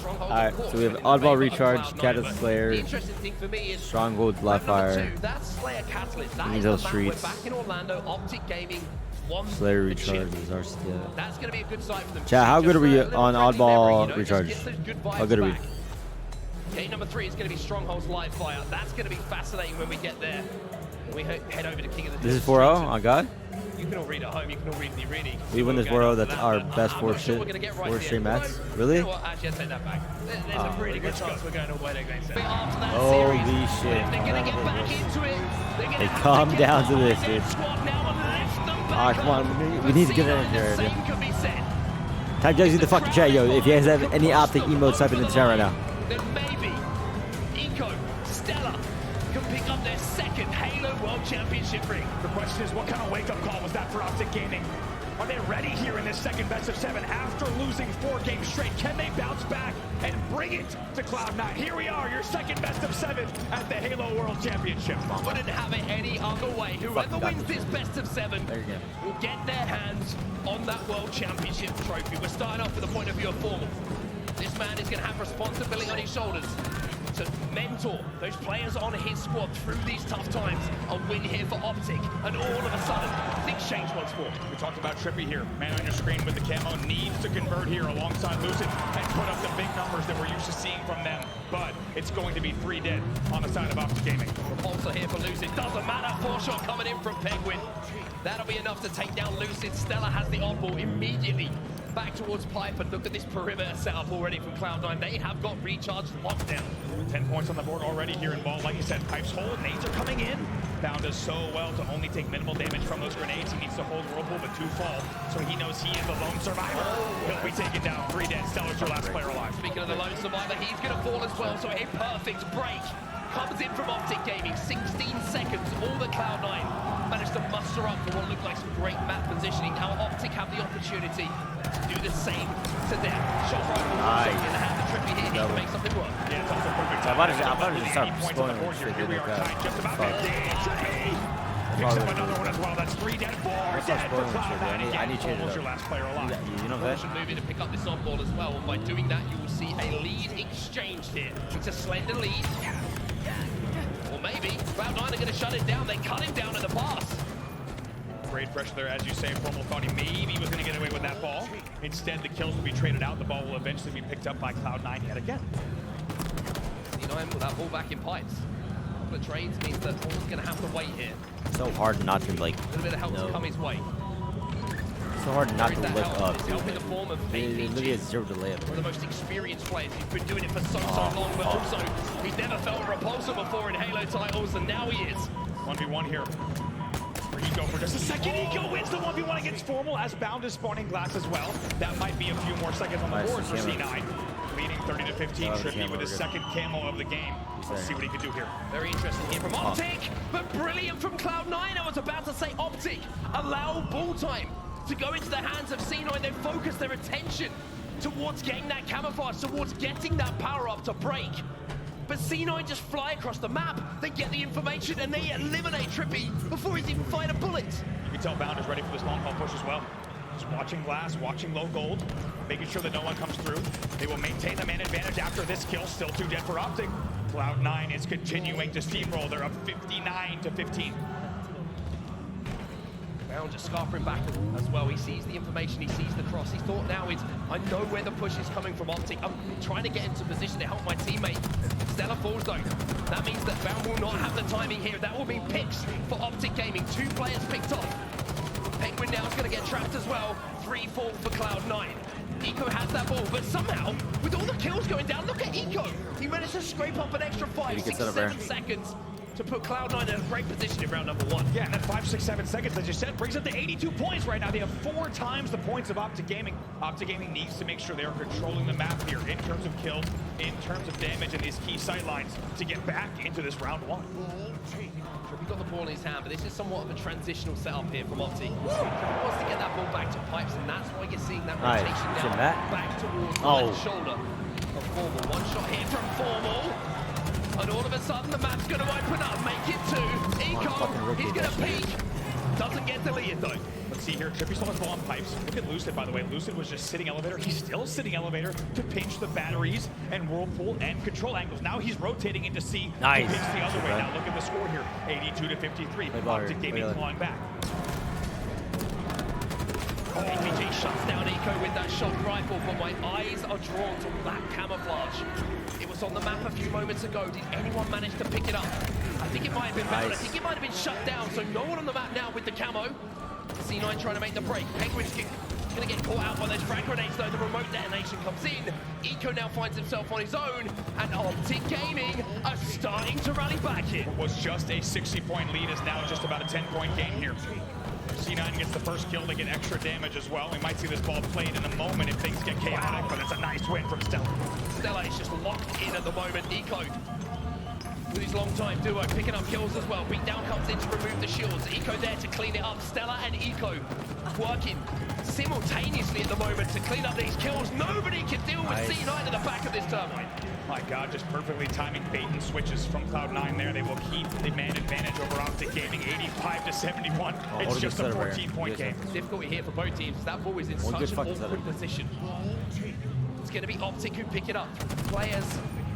Alright, so we have Oddball Recharge, Catalyst Slayer, The interesting thing for me is Stronghold, Blackfire, that's Slayer Catalyst. That is Angel the map. Streets. We're back in Orlando. Optic Gaming won Slayer the Recharge chip. is our step. That's going to be a good sign for them. Chat, how good are we Just a on little friendly Oddball memory, Recharge? just gets those good How vibes good are we? back. Game number 3 is going to be Stronghold's Live Fire. That's going to be fascinating when we get there. We head over to King of the This is 4-0 on God? You can all read at home, you can all read in the arena. We win this 4-0, that's our best four straight mats. Really? You know what? Actually, I take that back. There's a pretty good chance we're going away against them. Holy shit. They're going to get back into it. They calm down to this, dude. Ah, come on, we need to get in here, dude. Type Jags in the fucking chat, yo. If you guys have any Optic emotes, type in the chat right now. Then maybe Eco, Stella can pick up their second Halo World Championship ring. The question is, what kind of wake-up call was that for Optic Gaming? Are they ready here in this second best of 7 after losing 4 games straight? Can they bounce back and bring it to Cloud9? Here we are, your second best of 7 at the Halo World Championship. Wouldn't have it any other way. Whoever wins this best of 7 will get their hands on that World Championship trophy. We're starting off with the point of view of Formal. This man is going to have responsibility on his shoulders to mentor those players on his squad through these tough times. A win here for Optic, and all of a sudden, things change once more. We talked about Trippy here. Man on your screen with the camo needs to convert here alongside Lucid and put up the big numbers that we're used to seeing from them. But it's going to be 3 dead on the side of Optic Gaming. Repulsor here for Lucid. Doesn't matter. 4-shot coming in from Penguin. That'll be enough to take down Lucid. Stella has the on-ball immediately. Back towards Pipe, and look at this perimeter setup already from Cloud9. They have got recharged lockdown. 10 points on the board already here involved. Like you said, Pipe's hold, nades are coming in. Bound does so well to only take minimal damage from those grenades. He needs to hold Whirlpool, but 2 fall. So he knows he is the lone survivor. He'll be taken down, 3 dead. Stellar's your last player alive. Speaking of the lone survivor, he's going to fall as well. So a perfect break comes in from Optic Gaming. 16 seconds, all the Cloud9 managed to muster up for what looked like some great map positioning. Now Optic have the opportunity to do the same to them. Shot rifle also going to have the Trippy here. He can make something work. Yeah, it's also perfect. I'm about to start spoiling here. shit Here we are, tied just about mid-game. Trippy picks up another one as well. That's 3 dead, 4 dead for Cloud9. I need to change it Almost up. your last player alive. You know that? Should move in to pick up this on ball as well. And by doing that, you will see a lead exchanged here. It's a slender lead. Or maybe Cloud9 are going to shut it down. They cut him down at the pass. Great pressure there, as you say. Formal thought he maybe was going to get away with that ball. Instead, the kills will be traded out. The ball will eventually be picked up by Cloud9 yet again. C9 with that ball back in pipes. A couple of trades means that Paul's going to have to wait here. So hard not to like. A little bit of help to come his way. So hard not to There is look that help. up, It's dude. help in the form of Literally APG. has 0 delay up. One of the most experienced players. He's been doing it for so long, but also he's never felt a repulsor before in Halo titles, and now he is. 1v1 here. For Eco for just a second. Eco wins the 1v1 against Formal as Bound is spawning glass as well. That might be a few more seconds on the board for C9. Leading 30 to 15. Trippy with his second camo of the game. Let's see what he can do here. Very interesting here from Optic, but brilliant from Cloud9. I was about to say Optic allow ball time to go into the hands of C9. They focus their attention towards getting that camouflage, towards getting that power up to break. But C9 just fly across the map. They get the information and they eliminate Trippy before he's even fired a bullet. You can tell Bound is ready for this long haul push as well. Just watching glass, watching low gold, making sure that no one comes through. They will maintain the man advantage after this kill. Still 2 dead for Optic. Cloud9 is continuing to steamroll. They're up 59 to 15. Bound just scarpering back as well. He sees the information, he sees the cross. His thought now is, I know where the push is coming from Optic. I'm trying to get into position to help my teammate. Stella falls though. That means that Bound will not have the timing here. That will be picks for Optic Gaming. 2 players picked off. Penguin now is going to get trapped as well. 3 fall for Cloud9. Eco has that ball, but somehow, with all the kills going down, look at Eco. He managed to scrape up an extra 5, 6, 7 seconds to put Cloud9 in a great position in round number 1. Yeah, and that 5, 6, 7 seconds, as you said, brings up to 82 points right now. They have 4 times the points of Optic Gaming. Optic Gaming needs to make sure they are controlling the map here in terms of kills, in terms of damage, and these key sight lines to get back into this round 1. Trippy got the ball in his hand, but this is somewhat of a transitional setup here from Optic. Trippy wants to get that ball back to Pipes, and that's why you're seeing that rotation down, back towards the left shoulder of Formal. 1 shot here from Formal. And all of a sudden, the map's going to open up, make it 2. Eco, he's going to peek. Doesn't get deleted, though. Let's see here. Trippy still has ball on pipes. Look at Lucid, by the way. Lucid was just sitting elevator. He's still sitting elevator to pinch the batteries and whirlpool and control angles. Now he's rotating into C. Nice. To pinch the other way. Now look at the score here. 82 to 53. Optic Gaming clawing back. APG shuts down Eco with that shock rifle, but my eyes are drawn to that camouflage. It was on the map a few moments ago. Did anyone manage to pick it up? I think it might have been bound. I think it might have been shut down, so no one on the map now with the camo. C9 trying to make the break. Penguin's going to get caught out by those frag grenades, though. The remote detonation comes in. Eco now finds himself on his own, and Optic Gaming are starting to rally back here. What was just a 60-point lead is now just about a 10-point game here. C9 gets the first kill to get extra damage as well. We might see this ball played in a moment if things get chaotic, but it's a nice win from Stella. Stella is just locked in at the moment. Eco with his long time duo picking up kills as well. Beatdown comes in to remove the shields. Eco there to clean it up. Stella and Eco working simultaneously at the moment to clean up these kills. Nobody can deal with C9 at the back of this turbine. My God, just perfectly timing bait and switches from Cloud9 there. They will keep the man advantage over Optic Gaming, 85 to 71. It's just a 14-point game. Difficulty here for both teams. That ball is in such an awkward position. It's going to be Optic who pick it up. Players,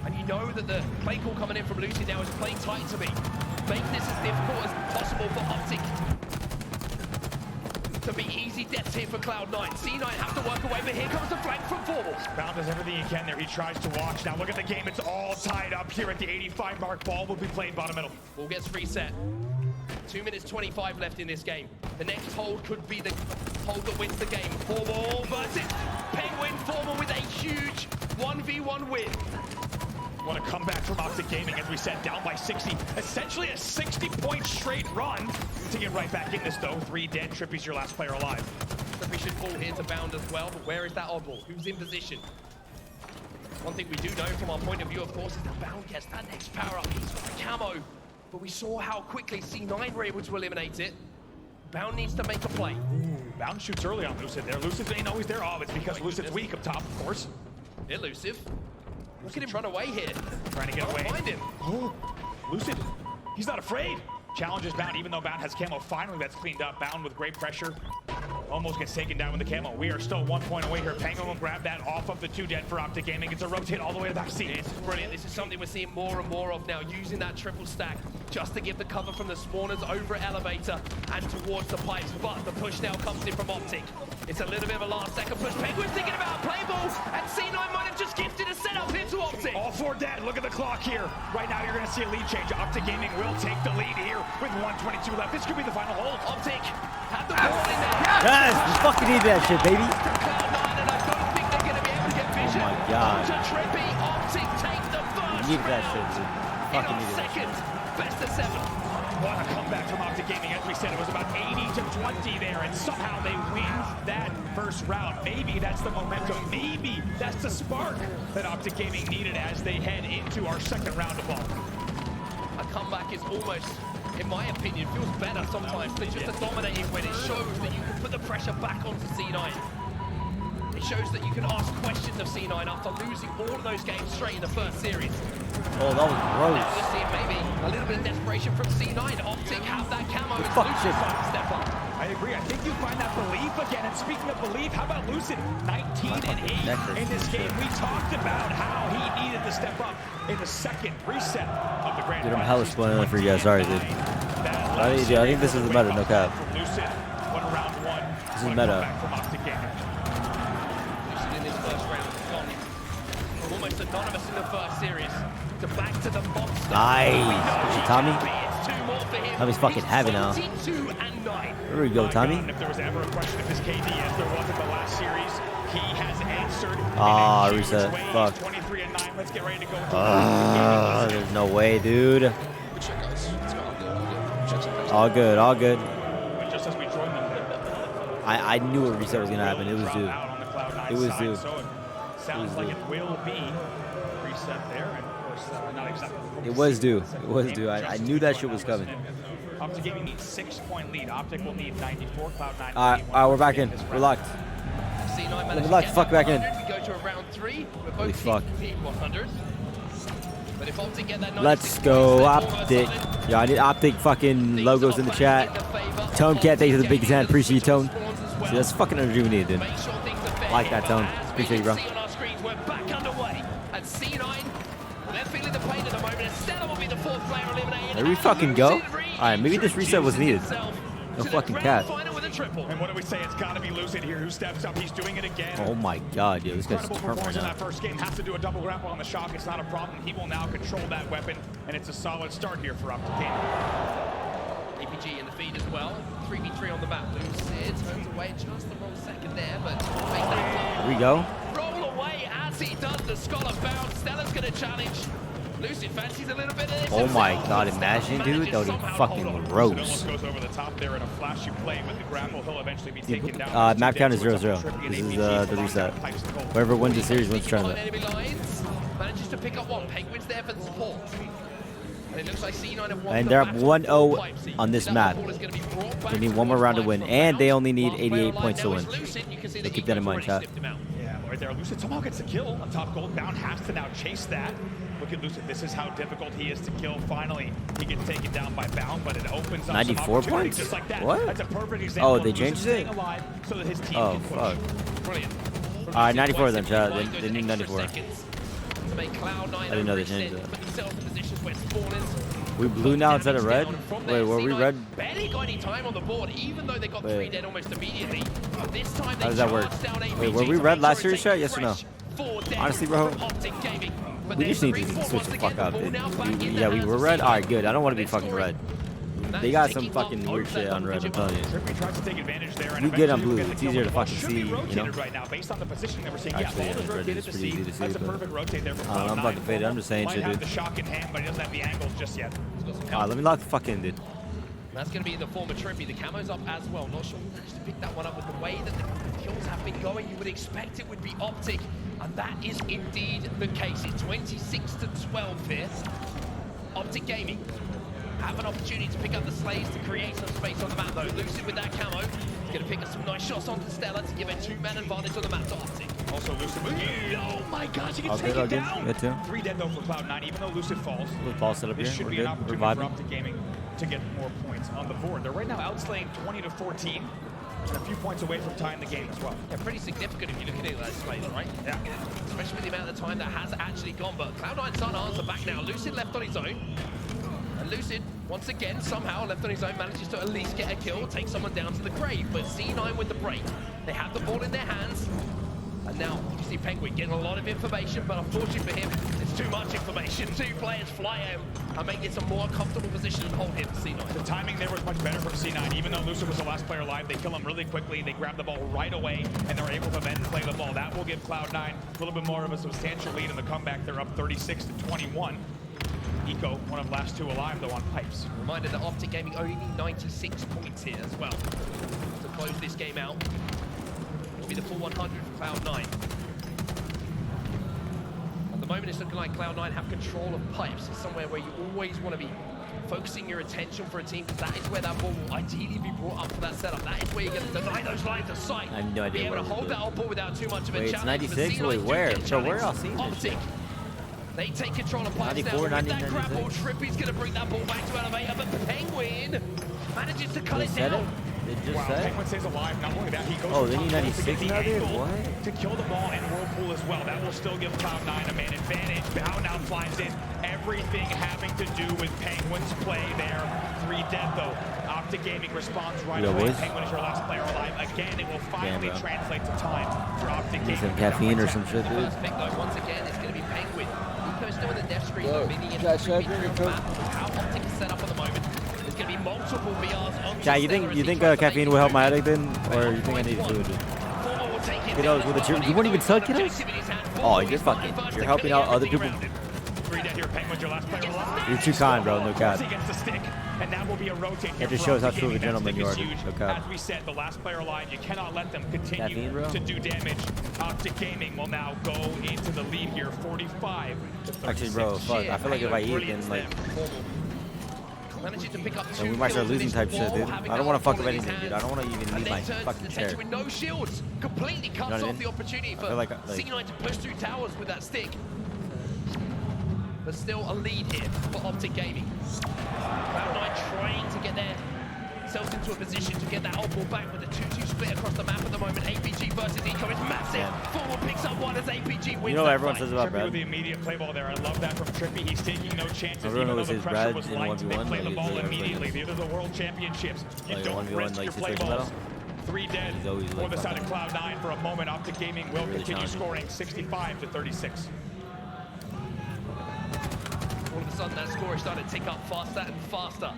and you know that the play call coming in from Lucy now is playing tight to me. Make this as difficult as possible for Optic to be easy deaths here for Cloud9. C9 have to work away, but here comes the flank from Formal. Bound does everything he can there. He tries to watch. Now look at the game. It's all tied up here at the 85 mark. Ball will be played bottom middle. Ball gets reset. 2 minutes 25 left in this game. The next hold could be the hold that wins the game. Formal versus Penguin. Formal with a huge 1v1 win. What a comeback from Optic Gaming, as we said, down by 60. Essentially a 60-point straight run to get right back in this, though. 3 dead. Trippy's your last player alive. Trippy should fall here to Bound as well, but where is that oddball? Who's in position? One thing we do know from our point of view, of course, is that Bound gets that next power-up. He's got a camo, but we saw how quickly C9 were able to eliminate it. Bound needs to make a play. Bound shoots early on Lucid there. Lucid ain't always there. Oh, it's because Lucid's weak up top, of course. Elusive. Look at him run away here. Trying to get away. Find him. Oh, Lucid, he's not afraid. Challenges Bound, even though Bound has camo. Finally, that's cleaned up. Bound with great pressure. Almost gets taken down with the camo. We are still 1 point away here. Penguin will grab that off of the 2 dead for Optic Gaming. It's a rotate all the way to back seat. It's brilliant. This is something we're seeing more and more of now, using that triple stack just to give the cover from the spawners over at elevator and towards the pipes. But the push now comes in from Optic. It's a little bit of a last-second push. Penguin's thinking about a play ball, and C9 might have just gifted a setup into Optic. All 4 dead. Look at the clock here. Right now, you're going to see a lead change. Optic Gaming will take the lead here with 1:22 left. This could be the final hold. Optic had the ball in there. Yes, you fucking need that shit, baby. Cloud9, and I don't think they're going to be able to get vision. Oh my God. To Trippy, Optic take the first You need that round. shit, dude. In Fucking our need that shit. second, best of 7. What a comeback from Optic Gaming. As we said, it was about 80 to 20 there, and somehow they win that first round. Maybe that's the momentum. Maybe that's the spark that Optic Gaming needed as they head into our second round of ball. A comeback is almost, in my opinion, feels better sometimes than just a dominating win. It shows that you can put the pressure back onto C9. It shows that you can ask questions of C9 after losing all of those games straight in the first series. Oh, that was Now gross. we're seeing maybe a little bit of desperation from C9. Optic have that camo. It's Fuck Lucid's shit. time to step up. I agree. I think you find that belief again. And speaking of belief, how about Lucid? 19 and 8 in this game. We talked about how he needed to step up in the second reset of the Grand Dude, I'm Final. hella spoiling it for you guys. Sorry, dude. I think this is the meta, no cap. Lucid, what a round 1. This is meta. From Optic Gaming. Lucid in this first round, gone almost anonymous in the first series. To back to the monster. Nice. Tommy? It's 2 more for him. Tommy's fucking heavy now. 22 and 9. There we go, Tommy. If there was ever a question of his KD as there was in the last series, he has answered. Ah, in a huge reset. way. Fuck. 23 and 9. Let's get ready to go. There's no way, dude. All good, all good. Just as we joined them, I knew a reset was gonna happen. It was due. out on the Cloud9 It was side, due. So it sounds like it will be reset there, and of course, not exactly. It was due. It was due. I knew that shit was coming. Optic Gaming needs 6-point lead. Optic will need 94. Cloud9. All right, we're back in. We're locked. C9 Let managed me to lock get the fuck that back in. 100. We go to a round 3. We're Holy both fuck. teams 100. But if Optic get that 96 Let's points, go, they're almost Optic. solid. Yeah, I need Optic fucking Things logos are in the playing chat. in the favor Tone can't take to the big hand. Appreciate you, Tone. See, that's fucking energy we need, dude. Like that, Tone. Appreciate you, bro. We're back underway at C9. They're feeling the pain at the moment, and Stella will be the fourth player eliminated. There we fucking go. Alright, maybe this reset was needed. No fucking cat. And what do we say? It's got to be Lucid here who steps up. He's doing it again. Oh my god, yo, this guy's Incredible turnt right performance in now. that first game. Has to do a double grapple on the shock. It's not a problem. He will now control that weapon, and it's a solid start here for Optic. APG in the feed as well. 3v3 on the map. Lucid turns away just the wrong second there, but make that Here we go. roll away as he does the scholar bounce. Stella's going to challenge. Lucid fancies a little bit of this. Oh my himself. god, imagine, dude. That would be fucking gross. Goes over the top there in a flashy play with the grapple. He'll eventually be taken down. Map count is 0-0. This is the reset. Whoever wins the series wins the tournament. Manages to pick up one. Penguins there for the support. And it looks like C9 have won And the they're up match. 1-0 on this map. They need one more round to win, and they only need 88 points to win. So keep that in mind, chat. Yeah, right there. Lucid somehow gets a kill on top gold. Bound has to now chase that. Look at Lucid. This is how difficult he is to kill. Finally, he gets taken down by Bound, but it opens up 94 some points? just like that. What? That's a perfect example. Oh, they of changed Lucid it? staying alive so that his team Oh, can push. fuck. Brilliant. Alright, 94 then, chat. They need 94. I didn't know they changed that. We blue now instead of red? Wait, were we red? Barely got any time on the board, even though they got Wait. 3 dead almost immediately. This time they How does that work? charged down APG Wait, were we to red make last sure series, it's a chat? Yes or no? fresh 4 dead Honestly, bro, from Optic Gaming. But we then just need to 3-4 switch once the again, fuck up, the ball dude. now back in the Yeah, we hands were of red? C9. Alright, good. I don't want to be They're fucking scoring. red. That They is got some taking up fucking over weird that shit on double red, I'm digit telling you. Trippy tries to take advantage there, and We get on eventually will blue. get the It's kill. easier to The ball fucking should see, be you know? rotated right now based on the positioning that we're seeing. Actually, Yeah, ball yeah, is red rotated is to pretty see. easy to see, That's a but- perfect rotate there for I'm about to fade it. I'm just saying Might shit, have dude. the shock in hand, but he doesn't have the angles just yet. Alright, let me lock the fuck in, dude. That's going to be in the form of Trippy. The camo's up as well. Not sure who managed to pick that one up with the way that the kills have been going. You would expect it would be Optic, and that is indeed the case. It's 26-12 here. Optic Gaming have an opportunity to pick up the slaves to create some space on the map, though. Lucid with that camo. He's going to pick up some nice shots onto Stella to give a 2-man advantage on the map to Optic. Also, Lucid. Oh my gosh, he All gets good, taken all down. good. Good too. 3 dead though for Cloud9, even though Lucid falls. Little ball set up here. This should We're be good. an We're opportunity for vibing. Optic Gaming to get more points on the board. They're right now outslaying 20-14, and a few points away from tying the game as well. Yeah, pretty significant if you look at it like slaves, right? Yeah. Especially with the amount of time that has actually gone. But Cloud9's on answer back now. Lucid left on his own. And Lucid, once again, somehow left on his own, manages to at least get a kill, take someone down to the grave. But C9 with the break. They have the ball in their hands. And now, you see Penguin getting a lot of information, but unfortunately for him, it's too much information. 2 players fly him and make this a more comfortable position and hold him for C9. The timing there was much better from C9. Even though Lucid was the last player alive, they kill him really quickly. They grab the ball right away, and they're able to then play the ball. That will give Cloud9 a little bit more of a substantial lead in the comeback. They're up 36-21. Eco, one of the last 2 alive, though, on pipes. Reminder that Optic Gaming only need 96 points here as well to close this game out. It'll be the full 100 for Cloud9. At the moment, it's looking like Cloud9 have control of pipes. It's somewhere where you always want to be focusing your attention for a team, because that is where that ball will ideally be brought up for that setup. That is where you're going to deny those lines of sight. I have no idea be able where to we're hold that doing. on ball without too much of a Wait, it's challenge. 96? But C9 Wait, do where? get So where challenged. else seen this Optic. shit? They take control of pipes 94, now. With 90, that grapple, 96. Trippy's going to bring that ball back to elevator, but Penguin manages to cut They it said down. it? They just Wow, said Penguin stays alive. Not only that, he goes Oh, for they need top goal to 96 get the now, dude? angle What? to kill the ball in Whirlpool as well. That will still give Cloud9 a man advantage. Bow now flies in. Everything having to do with Penguin's play there. 3 dead though. Optic Gaming responds right Yo, away. boys. Penguin is your last player alive. Again, it will finally bro. translate to time for Optic Need Gaming. some caffeine or some shit, dude. First pick though, once again, it's going to be Penguin. Eco's still in the death screen, Yo, but Mini and Josh, should I 3v3 bring on your the Coke? map. How Optic is set up at the moment. There's going to be multiple VRs on Chat, you think caffeine will help my headache then? Or you think I need food? Kiddos with a cheer. You won't even sell kiddos? Oh, you're helping out other people. 3 dead here. Penguin's your last player alive. You're too kind, bro. No cap. He gets the stick, and that will be a rotate here It just for shows how Optic true of a Gaming. That gentleman you stick are, is huge. no cap. As we said, the last player alive, you cannot let them Caffeine, continue bro? to do damage. Optic Gaming will now go into the lead here, 45 to 36. Actually, bro, fuck. I feel like if I eat, then like, Managing to pick up then we might start losing type shit, dude. I don't want to fuck up anything, dude. I don't want to even leave my fucking chair. With no shields, completely cuts what I off mean? the opportunity for feel like C9 to push through towers with that stick. But still a lead here for Optic Gaming. Cloud9 trying to get their themselves into a position to get that old ball back with a 2-2 split across the map at the moment. APG versus Eco is massive. Forward picks up one as APG wins. You know what everyone fight. says about Trippy Brad? with the immediate play ball there. I love that from Trippy. He's taking no chances. Everyone Even though always the says pressure Brad was in light, they 1v1, play the like, ball he's immediately. like- These are the world championships. You Like don't 1v1, risk like your play situation balls. battle? 3 dead He's always, for like, the side of fucking- Cloud9 for a moment. Optic Gaming will Really continue challenging. scoring 65-36. All of a sudden, that score is starting to tick up faster and faster.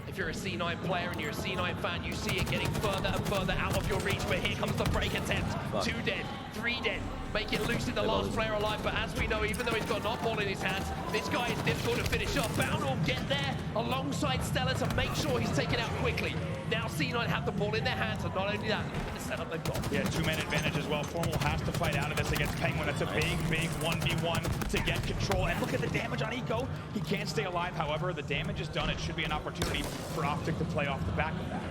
If you're a C9 player and you're a C9 fan, you see it getting further and further out of your reach. But here comes the break attempt. Fuck. 2 dead, 3 dead. Make it losing the They're last losing. player alive. But as we know, even though he's got an op ball in his hands, this guy is difficult to finish off. Bound will get there alongside Stella to make sure he's taken out quickly. Now C9 have the ball in their hands, and not only that, look at the setup they've got. Yeah, 2-man advantage as well. Formal has to fight out of this against Penguin. That's a big 1v1 to get control. And look at the damage on Eco. He can't stay alive. However, the damage is done. It should be an opportunity for Optic to play off the back of that.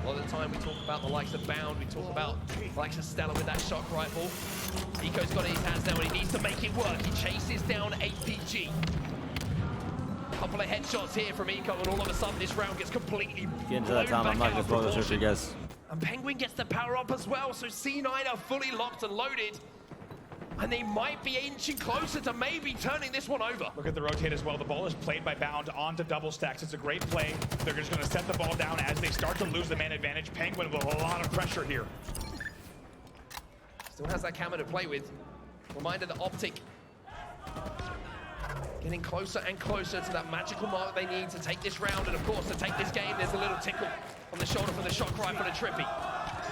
A lot of the time we talk about the likes of Bound, we talk about the likes of Stella with that shock rifle. Eco's got it in his hands now and he needs to make it work. He chases down APG. Couple of headshots here from Eco and all of a sudden this round gets completely Get into that time. I'm not gonna spoil this for you guys. And Penguin gets the power up as well, so C9 are fully locked and loaded. And they might be inching closer to maybe turning this one over. Look at the rotate as well. The ball is played by Bound onto double stacks. It's a great play. They're just going to set the ball down as they start to lose the man advantage. Penguin with a lot of pressure here. Still has that camera to play with. Reminder that Optic getting closer and closer to that magical mark they need to take this round. And of course, to take this game, there's a little tickle on the shoulder from the shock rifle to Trippy.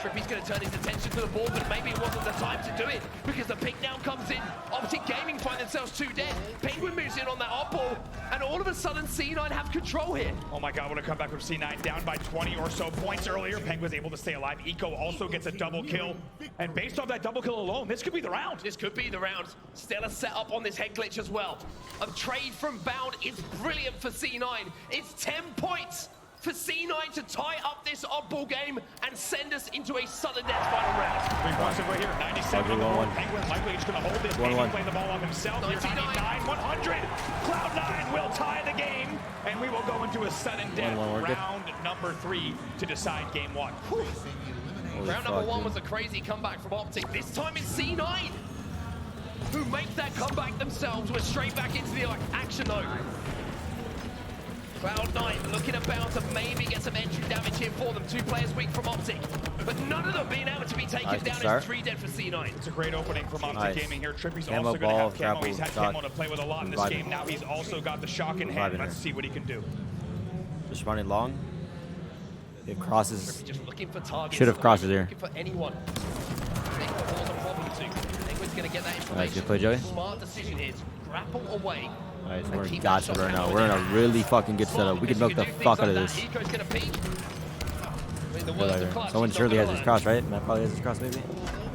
Trippy's going to turn his attention to the ball, but maybe it wasn't the time to do it because the pick down comes in. Optic Gaming find themselves 2 dead. Penguin moves in on that op ball, and all of a sudden C9 have control here. Oh my God, what a comeback from C9. Down by 20 or so points earlier. Penguin's able to stay alive. Eco also gets a double kill. And based off that double kill alone, this could be the round. This could be the round. Stella set up on this head glitch as well. A trade from Bound is brilliant for C9. It's 10 points for C9 to tie up this oddball game and send us into a sudden death final round. 3 points over here, 97 on the board. 1-1. Penguin likely just going to hold this game and play the ball off himself. 99. 100. Cloud9 will tie the game, and we will go into a sudden death 1-1, we're good. round number 3 to decide game 1. Round number 1 was a crazy comeback from Optic. This time it's C9 who make that comeback themselves. We're straight back into the action though. Cloud9 looking about to maybe get some entry damage here for them. 2 players weak from Optic, but none of them being able to be taken Nice down start. as 3 dead for C9. It's a great opening from Optic Nice. Gaming here. Trippy's Camo, also going to ball, have camo. grapple, He's had shot. camo to play with a lot in this Vibing. game. Now he's also got the shock in hand. Vibing Let's here. see what he can do. Just running long. It crosses. Just looking for targets. Should have crosses here. Looking for anyone. Think what was a problem to. Penguin's going to get that information. Nice, good play, Joey. Smart decision here. Grapple away. Alright, so And we're keep got that it shot right now. coming We're in a down. really fucking good Smart, setup. We can because milk you the do fuck things out of like this. that. Eco's going to peek. I mean, the Good worst right of clutch, here. Someone he's surely not has gonna his learn. cross, right? Matt probably has his cross, maybe.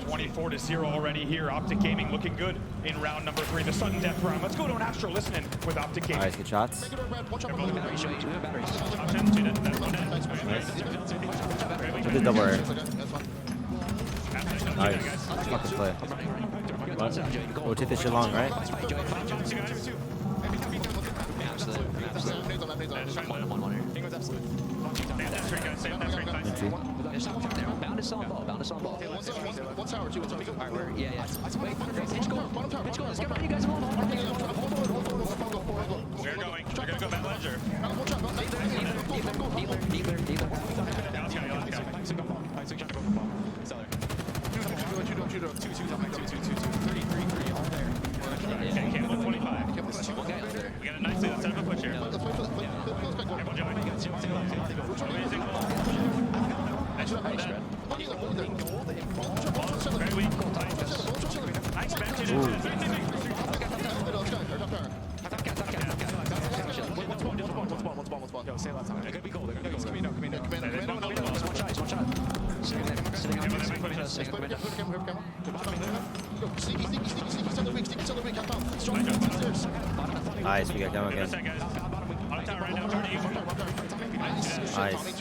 24-0 already here. Optic Gaming looking good in round number 3, the sudden death round. Let's go to an Astro listening with Optic Gaming. Alright, good shots. I did double air. Nice. Fucking play. What? Rotate this shit long, right? Bound is on ball. Bound is on ball. One tower, two. Alright, we're yeah. Wait, pitch goal. Pitch goal. Let's get ready, you guys. Hold on. We're gonna go back ledger. Dealer. Okay, 125. We got a nice set up a push here. Very weak. Nice bench. Yo, say lots. They're gonna be gold. Come in. One shot. Sitting on the window. Nice, we got camo again. Nice.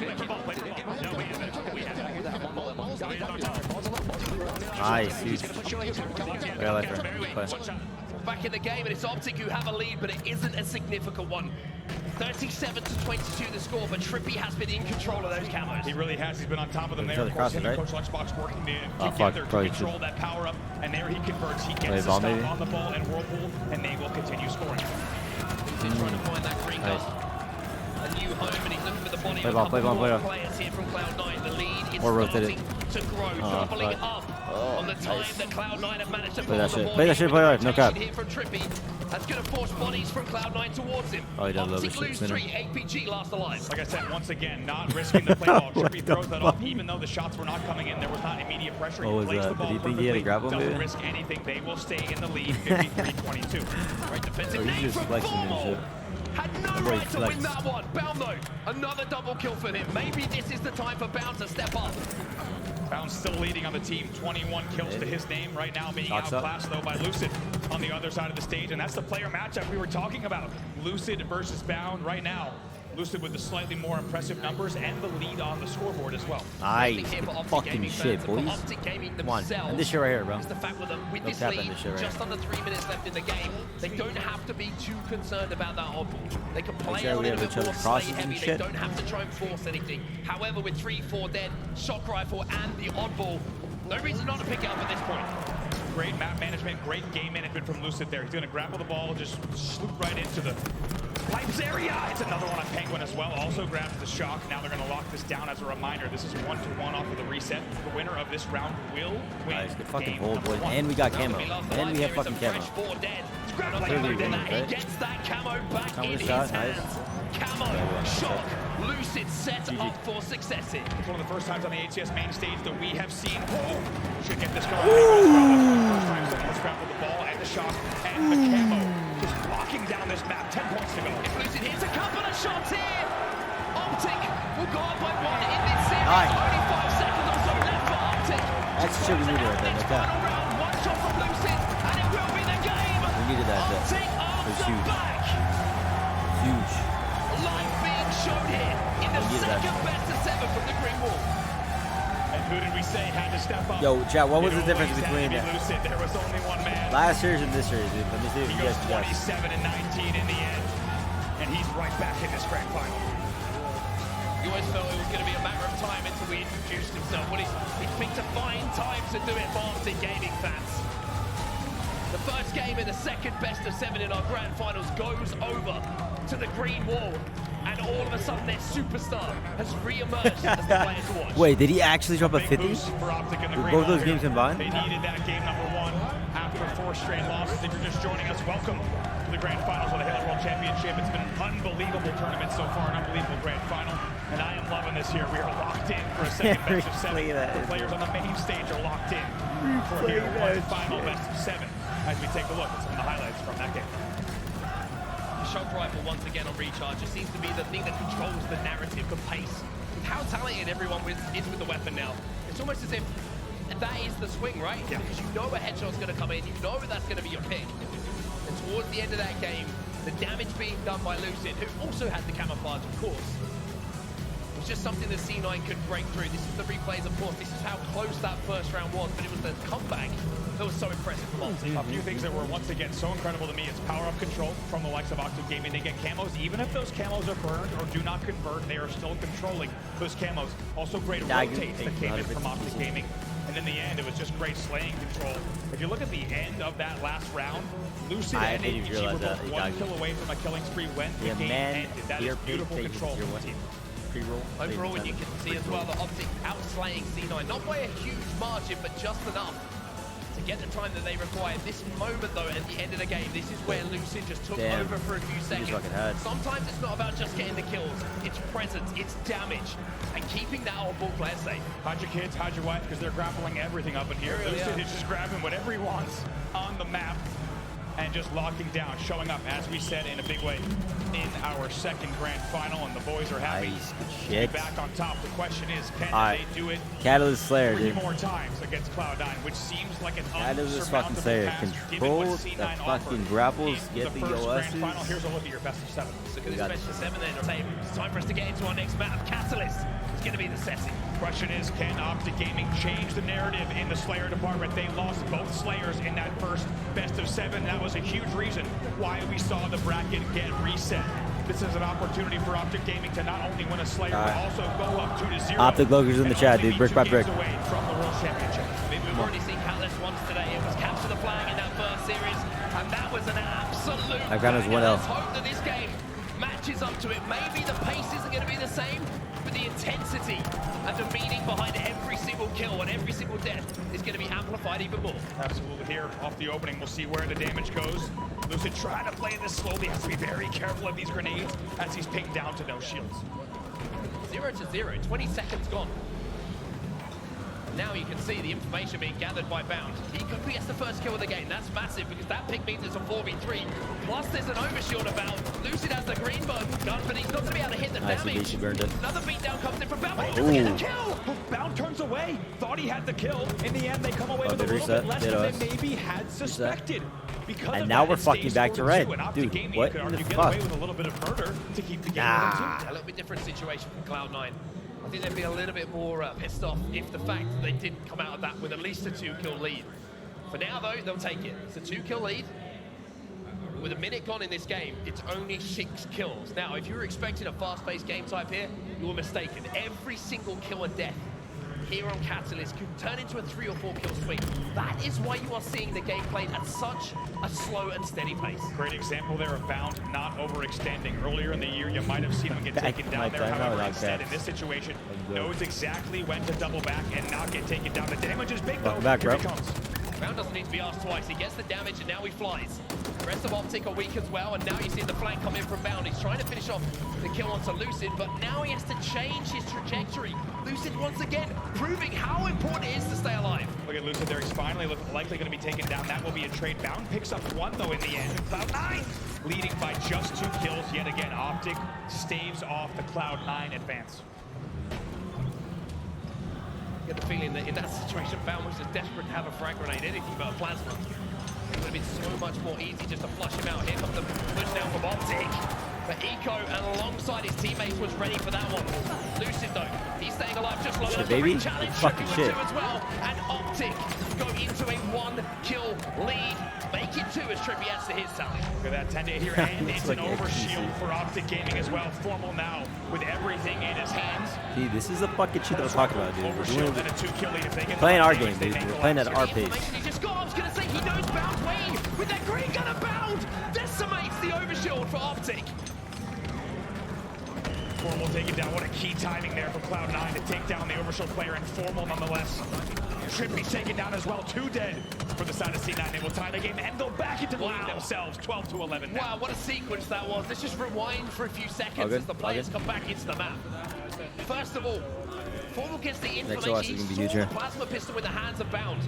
Nice, huge. Very life. Play. back in the game, and it's Optic who have a lead, but it isn't a significant one. 37-22 the score, but Trippy has been in control of those camos. He really has. He's been on top of them there. Of Crosses, course, him and right? Coach Lunchbox working Oh, together fuck, to control that power up, and there he converts. He gets the ball, stop maybe? on the ball and Whirlpool, and they will continue scoring. He's trying to find that green Nice. card. A new home, and he's looking for the body Play of ball, a play couple ball, more play ball. players here from Cloud9. The lead is Or rotate starting it. to grow, Oh, doubling fuck. up Oh, on the time nice. that Cloud9 have managed to Play that pull the shit. ball Play that in shit, with play the it. No rotation cap. here from Trippy. That's going to force bodies from Cloud9 towards him. Oh, he does love Optic this lose shit. 3, APG last alive. Like I said, once again, not risking the play ball. What Trippy the throws that off, fuck? even though the shots were not coming in. There was not immediate pressure. What He was plays that? the ball Did he think he had a perfectly. grapple Doesn't move? risk anything. They will stay in the lead, 53-22. Great defensive Oh, he's name just from flexing and Formal. shit. Had no Boy, right to win flex. that one. Bound though, another double kill for him. Maybe this is the time for Bound to step up. Bound still leading on the team, 21 kills to his name right now, being Talks up. outclassed though by Lucid on the other side of the stage, and that's the player matchup we were talking about. Lucid versus Bound right now. Lucid with the slightly more impressive numbers and the lead on the scoreboard as well. Nice. Here for Good Optic fucking Gaming shit, fans, and boys. for Optic Gaming Come on. themselves, And this shit right here, bro. is the fact with No this cap in lead, this shit right just here. under 3 minutes left in the game, they don't have to be too concerned about that oddball. They can play sure a we little have bit each other more crosses slay and heavy. They shit. don't have to try and force anything. However, with 3-4 dead, shock rifle and the oddball, no reason not to pick it up at this point. Great map management, great game management from Lucid there. He's going to grapple the ball, just swoop right into the pipes area. It's another one on Penguin as well. Also grabs the shock. Now they're going to lock this down as a reminder. This is 1-1 off of the reset. The winner of this round will win. Nice, good fucking game hold, number boys. 1. And we got Well, camo. if he loves the And life we have here, it's fucking a camo. fresh 4 dead. Grab like Clearly that. winning, He right? gets that camo back Camo in shot, his nice. hands. Camo, Yeah, shock, Lucid set GG. up for success here. It's one of the first times on the HCS main stage that we have seen. Oh, should get this going. First time someone's grappled the ball and the shock and the camo just locking down this map. 10 points to go. If Lucid hits a couple of shots here, Optic will go up by 1 in this series. Nice. Only 5 seconds or so left for Optic. That's the shit we needed right there, Next like that. final round, 1 shot from Lucid, and it will be the game. We needed that shit. Optic was are huge. back. Huge. Life being shown here in the We needed that second shit. best of 7 from the Green Wall. And who did we say had to step up? Yo, chat, what was It the difference always had between to be that? Lucid. There was only one man. Last series and this series, dude? Let me see if He you goes guys guess. 27 and 19 in the end, and he's right back in this grand final. You always felt it was going to be a matter of time until we introduced himself. Well, he's picked a fine time to do it for Optic Gaming fans. The first game in the second best of 7 in our grand finals goes over to the Green Wall. And all of a sudden, their superstar has re-emerged as the player to watch. Wait, did he actually drop a Big 50? boost for Optic in the With green both wall those here. games combined? They needed that game number 1 after 4 straight losses. If you're just joining us, welcome to the grand finals of the Halo World Championship. It's been an unbelievable tournament so far, an unbelievable grand final, and I am loving this here. We are locked in for a second best of 7. Replay that. The players on the main stage are locked in for Replay here that one final shit. best of 7. As we take a look at some of the highlights from that game. The shock rifle once again on recharge. It seems to be the thing that controls the narrative, the pace. With how talented everyone is with the weapon now. It's almost as if that is the swing, right? Yeah. Because you know a headshot's going to come in. You know that's going to be your pick. And towards the end of that game, the damage being done by Lucid, who also had the camouflage, of course, was just something that C9 could break through. This is the replays, of course. This is how close that first round was, but it was the comeback that was so impressive from Optic. A few things that were once again so incredible to me. It's power-up control from the likes of Optic Gaming. They get camos. Even if those camos are burned or do not convert, they are still controlling those camos. Also great rotates that came in from Optic Gaming. And in the end, it was just great slaying control. If you look at the end of that last round, Lucid I and didn't even APG were realize that. both 1 kill away from a killing spree when the Yeah, game man, ended. That is your beautiful pick control your from the one. team. Pre-roll. Overall, and you can see as well that Optic outslaying C9, not by a huge margin, but just enough to get the time that they require. This moment, though, at the end of the game, this is where Lucid just took Damn. over for a few seconds. fucking had. Sometimes it's not about just getting the kills, it's presence, it's damage, and keeping that old ball player safe. Hide your kids, hide your wife, because they're grappling everything up in here. Really Lucid are. is just grabbing whatever he wants on the map and just locking down, showing up, as we said, in a big way in our second grand final, and the boys are happy Nice, good to shit. be back on top. The question is, can Alright. they do it Catalyst Slayer, 3 dude. more times against Cloud9, which seems like an Catalyst fucking unsurmountable Slayer. task, given Control what the C9 fucking offered grapples, in get the the first grand OSs. final. Here's a look at your best of 7. Look at We this got best it. of 7 then. It's time for us to get into our next map. Catalyst is going to be the setting. question is, can Optic Gaming change the narrative in the Slayer department? They lost both Slayers in that first best of 7. That was a huge reason why we saw the bracket get reset. This is an opportunity for Optic Gaming to not only win a Slayer, but also go up 2-0. Optic logos in the chat, dude. Brick by brick. Away from the World Championship. I mean, we've already seen countless ones today. It was capture the flag in that first series, and that was an absolute. I got his 1L. Let's hope that this game matches up to it. Maybe the pace isn't going to be the same, but the intensity and the meaning behind every single kill and every single death is going to be amplified even more. Absolutely. Here, off the opening, we'll see where the damage goes. Lucid trying to play this slowly, has to be very careful of these grenades as he's pinged down to no shields. 0-0, 20 seconds gone. Now you can see the information being gathered by Bound. He could be as the first kill of the game. That's massive because that pick means it's a 4v3. Plus there's an overshield about. Lucid has the green gun, but he's not going to be able to hit the damage. He burned it. Another beatdown comes in from Bound. He doesn't get the kill! Bound turns away, thought he had the kill. In the end, they come away with a little bit less than they maybe had suspected. Because and now we're fucking back to red. Dude, what in the fuck? With a little bit of murder to keep the game A little bit different situation for Cloud9. I think they'd be a little bit more pissed off if the fact that they didn't come out of that with at least a 2-kill lead. For now, though, they'll take it. It's a 2-kill lead. With a minute gone in this game, it's only 6 kills. Now, if you were expecting a fast-paced game type here, you were mistaken. Every single kill and death here on Catalyst could turn into a 3 or 4 kill swing. That is why you are seeing the game played at such a slow and steady pace. Great example there of Bound not overextending. Earlier in the year, you might have seen him get taken down there. However, instead, in this situation, knows exactly when to double back and not get taken down. The damage is big, though. Back, bro. Bound doesn't need to be asked twice. He gets the damage and now he flies. The rest of Optic are weak as well, and now you see the flank come in from Bound. He's trying to finish off the kill onto Lucid, but now he has to change his trajectory. Lucid once again proving how important it is to stay alive. Look at Lucid there. He's finally likely going to be taken down. That will be a trade. Bound picks up 1 though in the end. Cloud9 leading by just 2 kills. Yet again, Optic staves off the Cloud9 advance. I get the feeling that in that situation, Bound was just desperate to have a frag grenade, anything but a plasma. It would have been so much more easy just to flush him out. Here comes the push down from Optic. But Eco, and alongside his teammates, was ready for that one. Lucid, though, he's staying alive just long enough to re-challenge. Fucking shit. As well. And Optic go into a 1-kill lead. Make it 2 as Trippy adds to his tally. Look at that 10 to here, and it's like an overshield for Optic Gaming as well. Formal now with everything in his hands. Dude, this is the fucking shit that we're talking about, dude. We're doing and a 2-kill lead. If they get playing our game, dude. We're playing at our pace. He just got, I was going to say, he knows Bound's waiting with that green gun of Bound. Decimates the overshield for Optic. Formal taking down. What a key timing there for Cloud9 to take down the overshield player, and Formal nonetheless. Trippy's taken down as well. 2 dead for the side of C9. They will tie the game and go back into the lead themselves. 12-11 now. Wow, what a sequence that was. Let's just rewind for a few seconds as the players come back into the map. First of all, Formal gets the information. He saw the plasma pistol in the hands of Bound.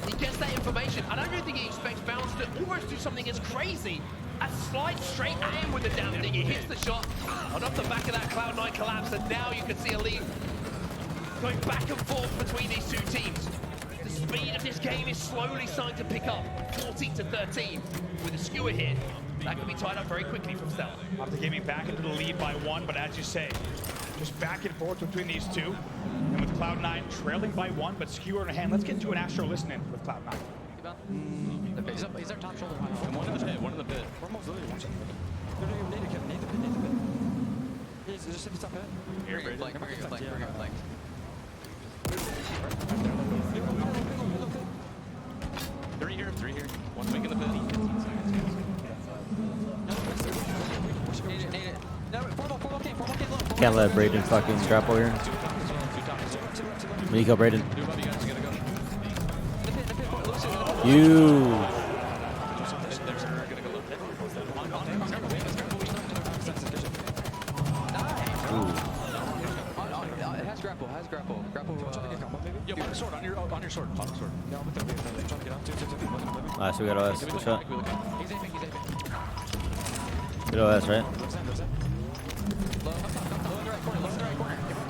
He gets that information. I don't really think he expects Bound to almost do something as crazy as slide straight at him with the damn thing. He hits the shot, and off the back of that Cloud9 collapse, and now you can see a lead going back and forth between these 2 teams. The speed of this game is slowly starting to pick up, 14-13, with a skewer here. That can be tied up very quickly from Stella. Optic Gaming back into the lead by 1, but as you say, just back and forth between these 2. And with Cloud9 trailing by 1, but skewer in hand. Let's get into an Astro listen-in with Cloud9. He's our top shoulder. One in the pit, one in the pit. Bring your flank, bring your flank, bring your flank. 3 here, 3 here. 1 wing in the pit. Need it. No, formal came low. Can't let Braden fucking grapple here. When you go, Braden. You. Has grapple. Yeah, on your sword, on your sword. Alright, so we got OS. Good shot. He's aiming. Good OS, right? Low in the right corner.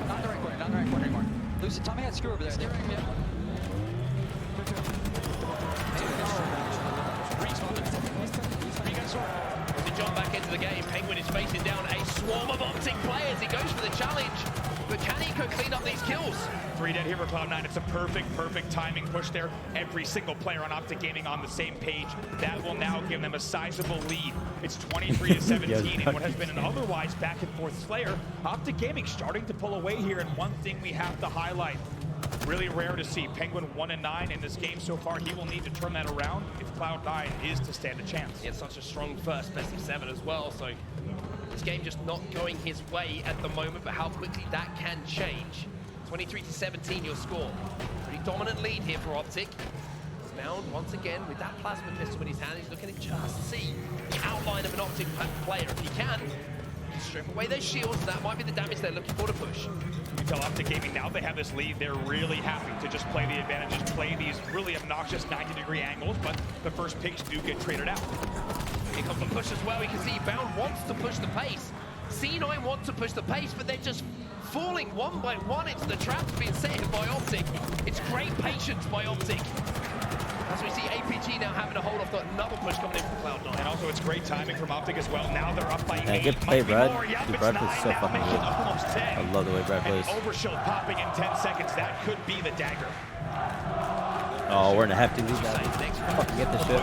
Not the right corner anymore. Lucid, Tommy had screw over there. As he jump back into the game, Penguin is facing down a swarm of Optic players. He goes for the challenge. but can he clean up these kills? 3 dead here for Cloud9. It's a perfect timing push there. Every single player on Optic Gaming on the same page. That will now give them a sizable lead. It's 23 to 17 in what has been an otherwise back and forth Slayer. Optic Gaming starting to pull away here, and one thing we have to highlight, really rare to see. Penguin 1-9 in this game so far. He will need to turn that around if Cloud9 is to stand a chance. He had such a strong first best of 7 as well, so this game just not going his way at the moment, but how quickly that can change. 23 to 17 your score. Pretty dominant lead here for Optic. Bound once again with that plasma pistol in his hand. He's looking to just see the outline of an Optic player. If he can strip away their shields, that might be the damage they're looking for to push. You tell Optic Gaming now they have this lead, they're really happy to just play the advantages, play these really obnoxious 90-degree angles, but the first picks do get traded out. Here comes the push as well. You can see Bound wants to push the pace. C9 wants to push the pace, but they're just falling one by one into the traps being set in by Optic. It's great patience by Optic. As we see APG now having to hold off another push coming in from Cloud9. And also it's great timing from Optic as well. Now they're up by 8. Good play, Brad. Yep, Dude, Brad plays so fucking good. Almost 10. I love the way Brad plays. And overshield popping in 10 seconds. That could be the dagger. Oh, we're in a hefty lead now. Fucking get this shit.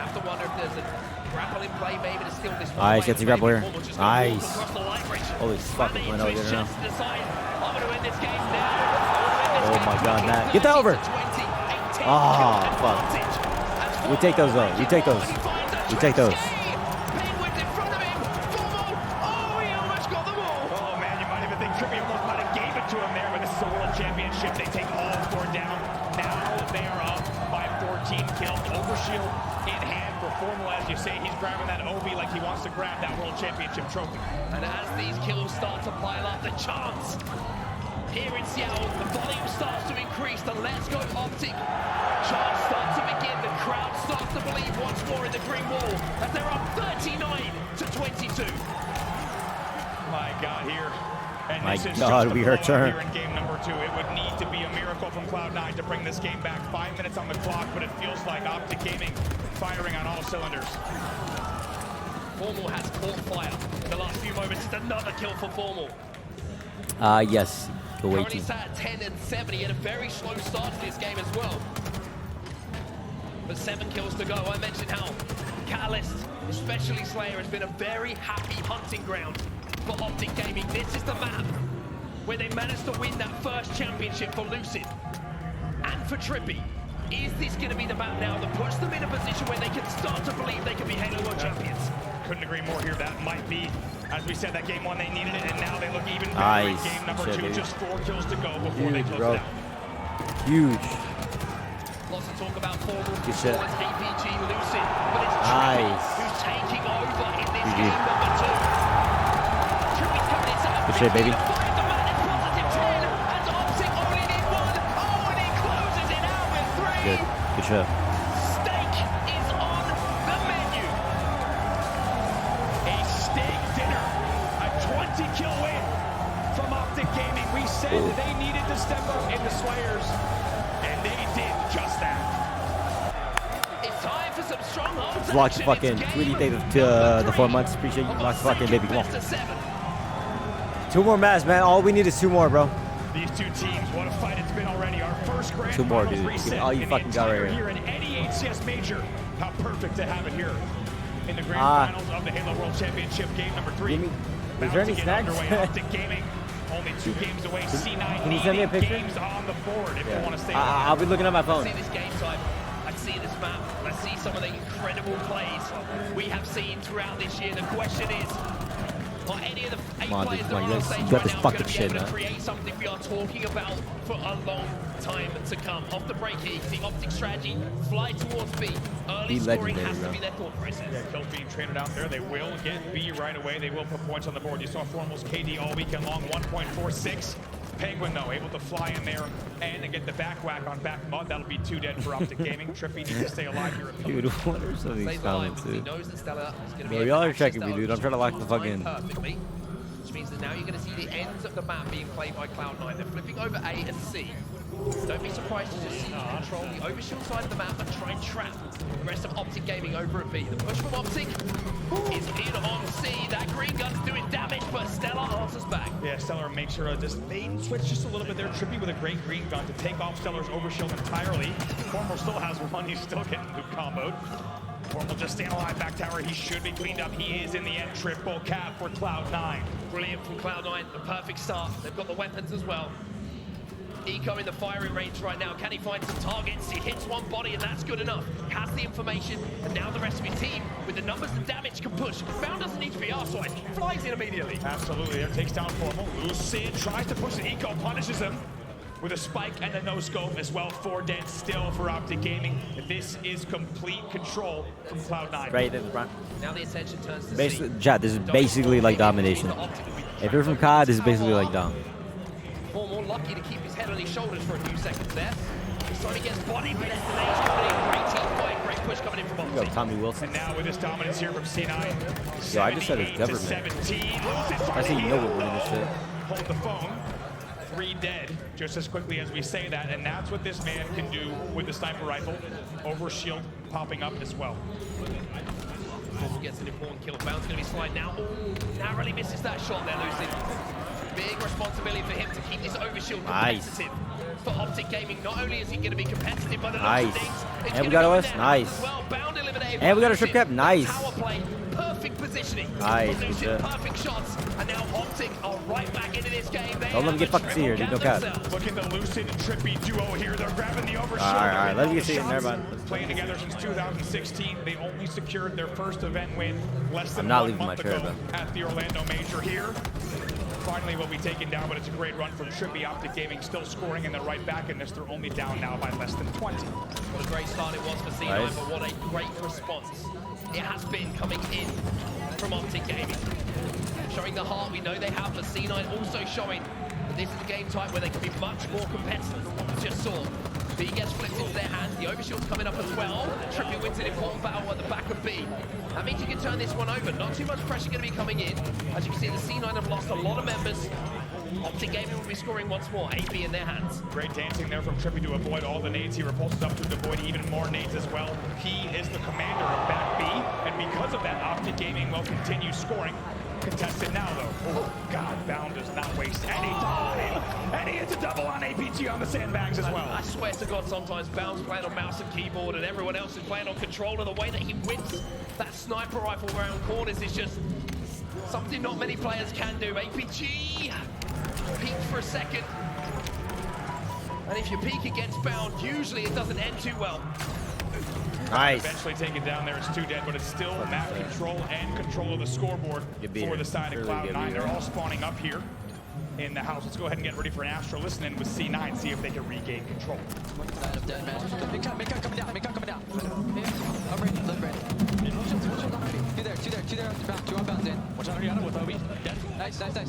Have to wonder if there's a grapple in play, maybe to steal this one. Nice, gets the grapple here. Nice. Holy fuck, it went over there now. Oh my god, Matt. Get that over! Ah, fuck. We take those though. We take those. We take those. Penguins in front of him. Oh, he almost got them all. Oh man, you might even think Trippy almost might have gave it to him there, but this is a world championship. They take all 4 down. Now they are up by 14 kills. Overshield in hand for Formal, as you say. He's grabbing that OB like he wants to grab that world championship trophy. And as these kills start to pile up, the chance here in Seattle, the volume starts to increase. The Let's Go Optic charge starts to begin. The crowd starts to believe once more in the Green Wall as they're up 39 to 22. My God, here. And My this is God, just we a hurt blowout her. here in game number 2. It would need to be a miracle from Cloud9 to bring this game back. 5 minutes on the clock, but it feels like Optic Gaming firing on all cylinders. Formal has caught fire in the last few moments. It's another kill for Formal. Yes. Go Currently 18. sat at 10 and 7. He had a very slow start to this game as well. But 7 kills to go. I mentioned how Catalyst, especially Slayer, has been a very happy hunting ground for Optic Gaming. This is the map where they managed to win that first championship for Lucid and for Trippy. Is this going to be the map now that puts them in a position where they can start to believe they can be Halo World Champions? Couldn't agree more here. That might be, as we said, that game 1 they needed it, and now they look even better Nice. in game number Shit, 2. baby. Just 4 kills to go before they Huge, close bro. it out. Huge. Lots of talk about Formal, Good shit. APG, Lucid, but it's Nice. Trippy who's taking over in this GG. game number 2. Trippy's coming inside. Good shit, baby. Find the man in positive 10 as Optic only need 1. Oh, and he closes it out with 3. Good. Good shit. Steak is on the menu. A steak dinner, a 20-kill win from Optic Gaming. We said they needed to step up in the Slayers, and they did just that. It's time for some strong arms Vlog action. fucking It's game tweety thank you number to the 4 3 months. Appreciate you. of Vlog the fucking baby. Come second best on. of 7. 2 more matches, man. All we need is 2 more, bro. These 2 teams, what a fight it's been already. Our first grand 2 more, finals dude. reset Give me all you in fucking the got right entire here. year in any HCS major. How perfect to have it here in the grand finals of the Halo World Championship, game number 3. Give me- About is there to any get snacks? underway. Optic Gaming, only 2 games away. C9 can you send me a needing picture? games on the board if they want to stay I'll be looking at my I phone. see this game type, I see this map, I see some of the incredible plays we have seen throughout this year. The question is, are any of the 8 Come on, players dude, that come are on, on you stage got right this now fucking going to be shit, able to man. create something we are talking about for a long time to come? Off the break here, the Optic strategy, fly towards B. Early Be scoring legendary, has to bro. be their thought process. Kills being traded out there. They will get B right away. They will put points on the board. You saw Formal's KD all weekend long, 1.46. Penguin, though, able to fly in there and get the back whack on back mud. That'll be 2 dead for Optic Gaming. Trippy needs to stay alive here. Dude, what are some of these Stays alive comments, because he dude? knows that Stella is going to be Bro, able y'all to are access checking me, Stella dude. I'm trying to lock the time fucking- perfectly, which means that now you're going to see the ends of the map being played by Cloud9. They're flipping over A and C. Don't be surprised to just see him control the overshield side of the map and try and trap the rest of Optic Gaming over at B. The push from Optic is in on C. That green gun's doing damage, but Stellar answers back. Yeah, Stellar makes sure to just bait and switch just a little bit there. Trippy with a great green gun to take off Stellar's overshield entirely. Formal still has one. He's still getting loot comboed. Formal just staying alive back tower. He should be cleaned up. He is in the end. Triple cap for Cloud9. Brilliant from Cloud9. The perfect start. They've got the weapons as well. Eco in the firing range right now. Can he find some targets? He hits one body and that's good enough. Has the information, and now the rest of his team, with the numbers and damage, can push. Bound doesn't need to be arsewise. Flies in immediately. Absolutely. There takes down Formal. Lucid tries to push it. Eco punishes him with a spike and a no-scope as well. 4 dead still for Optic Gaming. This is complete control from Cloud9. Right in the front. Now the attention turns to Basically, C. Chad, this is basically like domination. If you're from COD, this is basically like dom. More lucky to keep his head on his shoulders for a few seconds there. He's trying to get body, but it's the names coming in. Great team fight, great push coming in from Go, Optic. Tommy Wilson. And now with this dominance here from C9. Yo, I just said it's government. 17. I see you know we're winning this shit. Hold the phone. 3 dead just as quickly as we say that, and that's what this man can do with the sniper rifle. Over shield popping up as well. Formal gets an important kill. Bound's going to be sliding now. Ooh, narrowly misses that shot there, Lucid. Big responsibility for him to keep this overshield competitive. For Optic Gaming, not only is he going to be competitive, but the Nice. things. And we got OS. Nice. Well, Bound eliminated. And we got a strip cap. Nice. Power play, perfect positioning. Nice, Lucid, good shit. perfect shots, and now Optic are right back into this game. They Don't let me get fucking see here, dude. No cap. Look at the Lucid and Trippy duo here. They're grabbing the overshield. Alright, let me get see it. Never mind. Playing together since 2016. They only secured their first event win less than I'm not 1 leaving my month chair, ago though. at the Orlando Major here. Finally will be taken down, but it's a great run from Trippy. Optic Gaming still scoring in the right back in this. They're only down now by less than 20. What a great start it was for C9, Nice. but what a great response it has been coming in from Optic Gaming. Showing the heart we know they have, but C9 also showing that this is a game type where they can be much more competitive. Just saw B gets flipped into their hands, the overshield's coming up as well. Trippy wins an important battle at the back of B. That means you can turn this one over. Not too much pressure going to be coming in. As you can see, the C9 have lost a lot of members. Optic Gaming will be scoring once more, AB in their hands. Great dancing there from Trippy to avoid all the nades. He repulses up to avoid even more nades as well. He is the commander of back B, and because of that, Optic Gaming will continue scoring. Contested now, though. Oh, God, Bound does not waste any time. And he hits a double on APG on the sandbags as well. I swear to God, sometimes Bound's playing on mouse and keyboard and everyone else is playing on controller. The way that he whips that sniper rifle around corners is just something not many players can do. APG peeked for a second. And if you peek against Bound, usually it doesn't end too well. Nice. Eventually taken down there. It's 2 dead, but it's still map control and control of the scoreboard for the side of Cloud9. They're all spawning up here in the house. Let's go ahead and get ready for an Astro. Listen in with C9, see if they can regain control. Dead man. Big cut coming down. Big cut coming down. Up ready. Left ready. Two there. Two outbounds in. Watch out, Ariana with Obi. Dead. Nice. There's a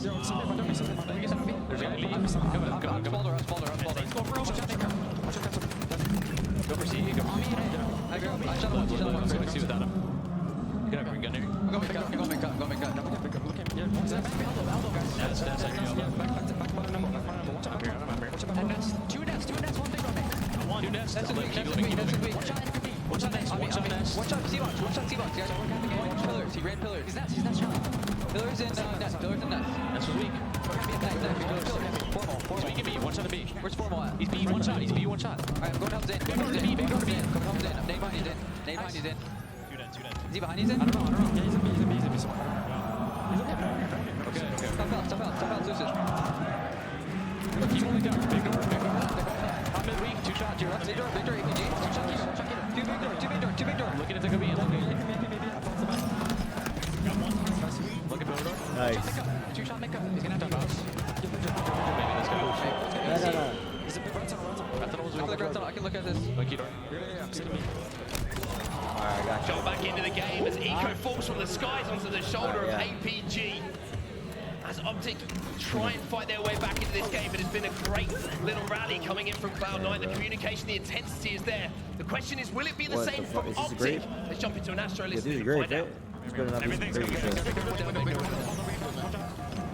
lead. Come on. Boulder. Go for C. Go for C. I shot one. Let's go see without him. You can have a green gun here. Go make cut. That's like Two nets, one big one. Two nets. That's a weak. Watch out nest. One shot C-box, guys. Watch pillars. He ran pillars. He's not shot. Pillars in net. Nest was weak. Formal. He's weak in B. One shot to B. Where's Formal at? He's B one shot. He's B one shot. Alright, I'm going help Zane. Coming help Zane. Nade behind he's in. Two dead. Is he behind he's in? I don't know. Yeah, he's in B somewhere. Okay. Stop out, Lucid. Keep holding down. Big door. Top mid weak. 2 shot. You're up. Big door, APG. Two big door. Looking to take a B. Look at door. Nice. Two shot make up. He's gonna have to bounce. Maybe let's go. No. I can look at this. Look, door. Alright, I got you. Jump back into the game as Eco falls from the skies onto the shoulder of APG. As Optic try and fight their way back into this game, but it's been a great little rally coming in from Cloud9. The communication, the intensity is there. The question is, will it be the same from Is this a Optic? great? Let's jump into an Astro Yeah, list this is and great, find right? out. It's good enough. This is great shit.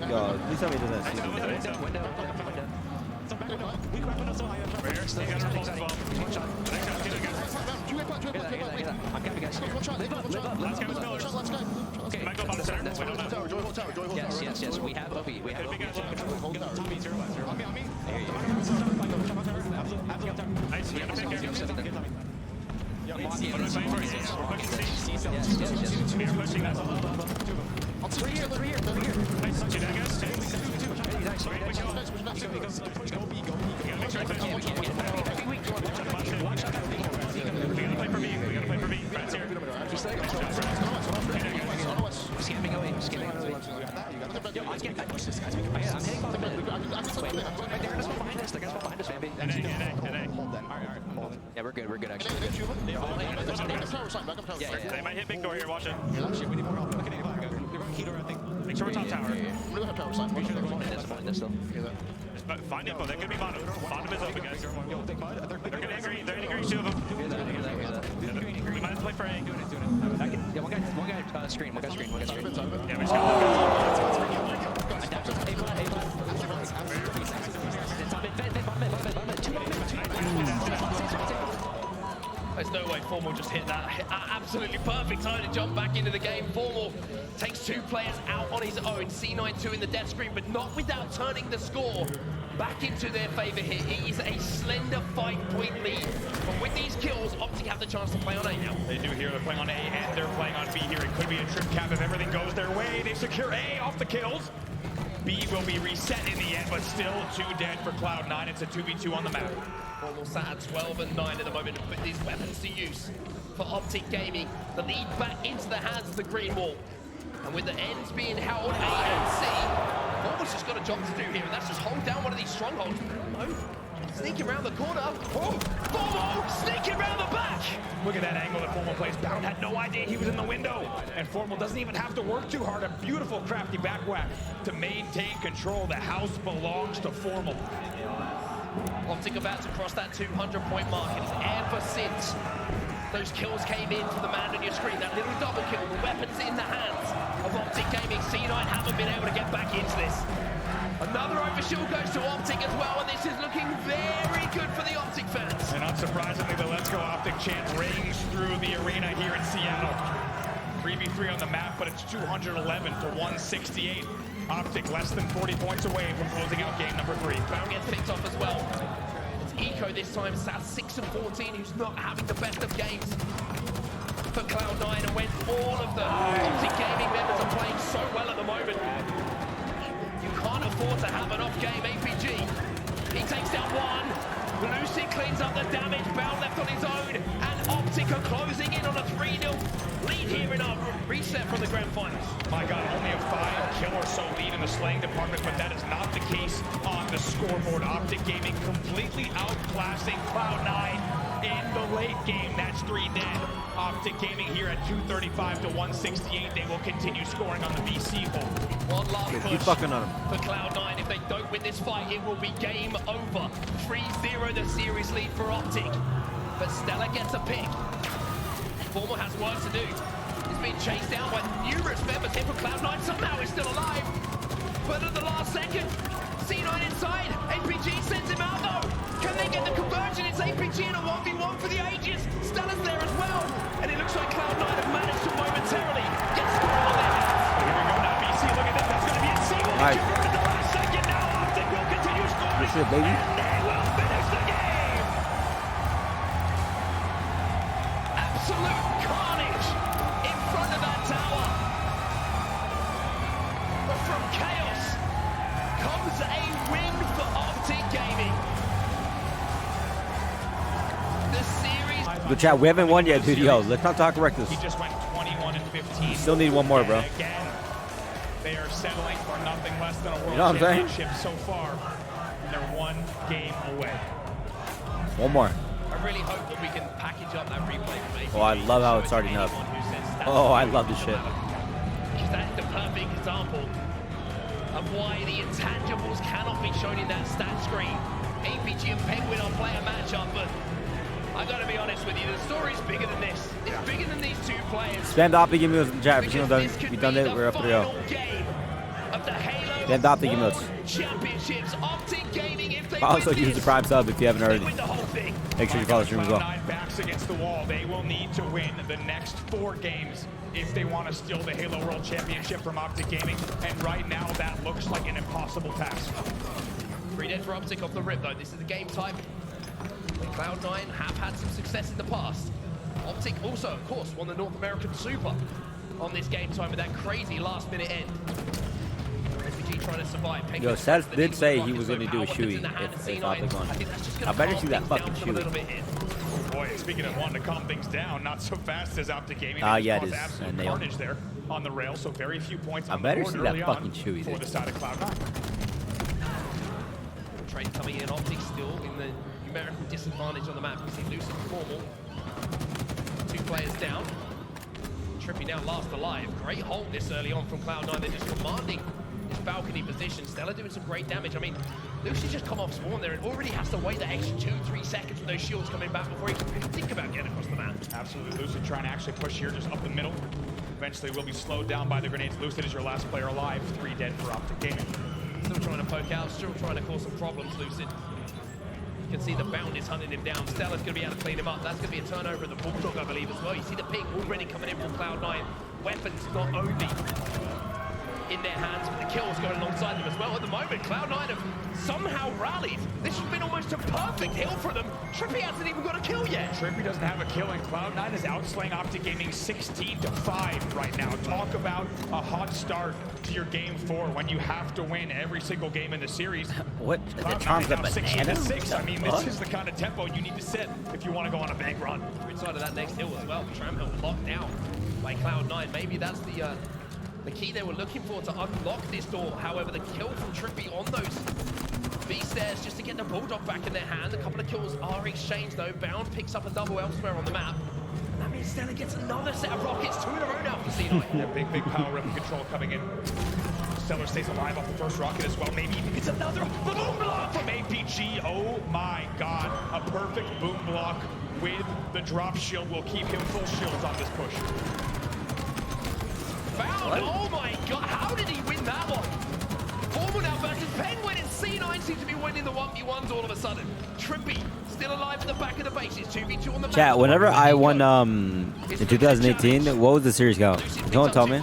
Yo, please tell me it doesn't have season. Here, stay got her as well. I'm capping, guys. Last guy was pillars. Let's go. Okay. Might go bottom center. That's We don't know. Yes. We have Obi. We have Obi. Nice, we got a pick here. We're pushing C. Yes. We are pushing that. Three here. Nice, two down, guys. Two. We gotta play for B. Brad's here. Scamming away. Yo, I push this, guys. I'm hitting bottom mid. Wait, they're just behind us. They're just behind us, baby. NA. Yeah, we're good, actually. Yeah. They might hit big door here, watch it. We need more help. Okay, they're going heater, I think. Make sure we're top tower. Behind us, though. But find info, they could be bottom. Bottom is open, guys. Yo, big mud. They're gonna hit green, two of them. We might have to play for A. Yeah, one guy screen. Yeah, we just got There's no way Formal just hit that. Absolutely perfect time to jump back into the game. Formal takes two players out on his own. C9-2 in the death screen, but not without turning the score back into their favor here. It is a slender 5-point lead. But with these kills, Optic have the chance to play on A now. They do here. They're playing on A and they're playing on B here. It could be a trip cap if everything goes their way. They secure A off the kills. B will be reset in the end, but still 2 dead for Cloud9. It's a 2v2 on the map. Formal sat at 12 and 9 at the moment, but these weapons to use for Optic Gaming. The lead back into the hands of the Green Wall. And with the ends being held A and C, Formal's just got a job to do here, and that's just hold down one of these strongholds. No, sneaking around the corner. Oh, Formal sneaking around the back. Look at that angle that Formal plays. Bound had no idea he was in the window. And Formal doesn't even have to work too hard. A beautiful, crafty back whack to maintain control. The house belongs to Formal. Optic about to cross that 200-point mark. It is ever since those kills came in for the man on your screen. That little double kill, the weapons in the hands of Optic Gaming. C9 haven't been able to get back into this. Another overshield goes to Optic as well, and this is looking very good for the Optic fans. And unsurprisingly, the Let's Go Optic chant rings through the arena here in Seattle. 3v3 on the map, but it's 211 to 168. Optic less than 40 points away from closing out game number 3. Baron gets picked off as well. It's Eco this time, sat 6 and 14, who's not having the best of games for Cloud9. And when all of the Optic Gaming members are playing so well at the moment, you can't afford to have an off-game APG. He takes down one. Lucy cleans up the damage. Bound left on his own, and Optic are closing in on a 3-0 lead here in our reset from the grand finals. My God, only a 5-kill or so lead in the slaying department, but that is not the case on the scoreboard. Optic Gaming completely outclassing Cloud9 in the late game. That's 3 dead. Optic Gaming here at 235 to 168. They will continue scoring on the BC hole. One last push keep fucking on him. for Cloud9. If they don't win this fight, it will be game over. 3-0 the series lead for Optic. But Stella gets a pick. Formal has work to do. He's been chased down by numerous members here from Cloud9. Somehow he's still alive. But at the last second, C9 inside. APG sends him out though. Can they get the conversion? It's APG in a 1v1 for the ages. Stella's there as well. And it looks like Cloud9 have managed to momentarily get scoring on their hands. Here we go now, BC. Look at this. That's going to be a single. Nice. Converted the last second. Now Optic will continue scoring. Good shit, baby. And they will finish the game. Absolute carnage in front of that tower. But from chaos comes a win for Optic Gaming. The series. Good chat. We haven't won yet, dude. Yo, let's not talk reckless. He just went 21 and 15. Still need one more, bro. And again, they are settling for nothing less than a world You know what I'm saying? championship so far. And they're 1 game away. One more. I really hope that we can package up that replay from APG. Oh, I love how it's starting up. Oh, I love this shit. Because that's the perfect example of why the intangibles cannot be shown in that stat screen. APG and Penguin are player matchup, but I gotta be honest with you, the story's bigger than this. It's bigger than these two players. Spam the Optic emotes in the chat. If Because you don't this could we done be it, the we're up to final go. game of the Halo Spam the Optic World emotes. Championships. Optic Gaming, if they Also, use the Prime sub if you haven't already. Win the whole thing. Make sure you follow the stream as well. Cloud9 backs against the wall. They will need to win the next 4 games if they want to steal the Halo World Championship from Optic Gaming. And right now, that looks like an impossible task. 3 dead for Optic off the rip, though. This is a game type. Cloud9 have had some success in the past. Optic also, of course, won the North American Super on this game time with that crazy last-minute end. SVG trying to survive. Yo, Seth did say he was going to do a shoey if Optic won. I better see that fucking shoey. Boy, speaking of wanting to calm things down, not so fast as Optic Gaming. Yeah, it is. Absolute Nail. carnage there on the rail, so very few points on I better the board see that early fucking on shoey, for dude. the side of Cloud9. Trade coming in, Optic still in the numerical disadvantage on the map. You see Lucid Formal. 2 players down. Trippy now last alive. Great hold this early on from Cloud9. They're just commanding his balcony position. Stella doing some great damage. I mean, Lucy's just come off spawn there and already has to wait the extra 2-3 seconds with those shields coming back before he can really think about getting across the map. Absolutely. Lucid trying to actually push here just up the middle. Eventually will be slowed down by the grenades. Lucid is your last player alive. 3 dead for Optic Gaming. Still trying to poke out, still trying to cause some problems, Lucid. You can see the Bound is hunting him down. Stella's going to be able to clean him up. That's going to be a turnover of the Bulldog, I believe, as well. You see the ping already coming in from Cloud9. Weapons not only in their hands, but the kills going alongside them as well. At the moment, Cloud9 have somehow rallied. This has been almost a perfect hill for them. Trippy hasn't even got a kill yet. Trippy doesn't have a kill, and Cloud9 is outslaying Optic Gaming 16-5 right now. Talk about a hot start to your game 4 when you have to win every single game in the series. What? The Cloud9 charms is of now banana? 16-6. I mean, this is the kind of tempo you need to set if you want to go on a bank run. Inside of that next hill as well. Tramhill locked down by Cloud9. Maybe that's the key they were looking for to unlock this door. However, the kill from Trippy on those B stairs just to get the Bulldog back in their hand. A couple of kills are exchanged though. Bound picks up a double elsewhere on the map. And that means Stella gets another set of rockets, 2 in a row now for C9. Yeah, big power up and control coming in. Stellar stays alive off the first rocket as well. Maybe even gets another boom block from APG. Oh my god. A perfect boom block with the drop shield will keep him full shields on this push. Bound, oh my god, how did he win that one? Formal now versus Penguin, and C9 seems to be winning the 1v1s all of a sudden. Trippy still alive at the back of the base. It's 2v2 on the map. Chat, whenever I won in 2018, what was the series go? Don't tell me.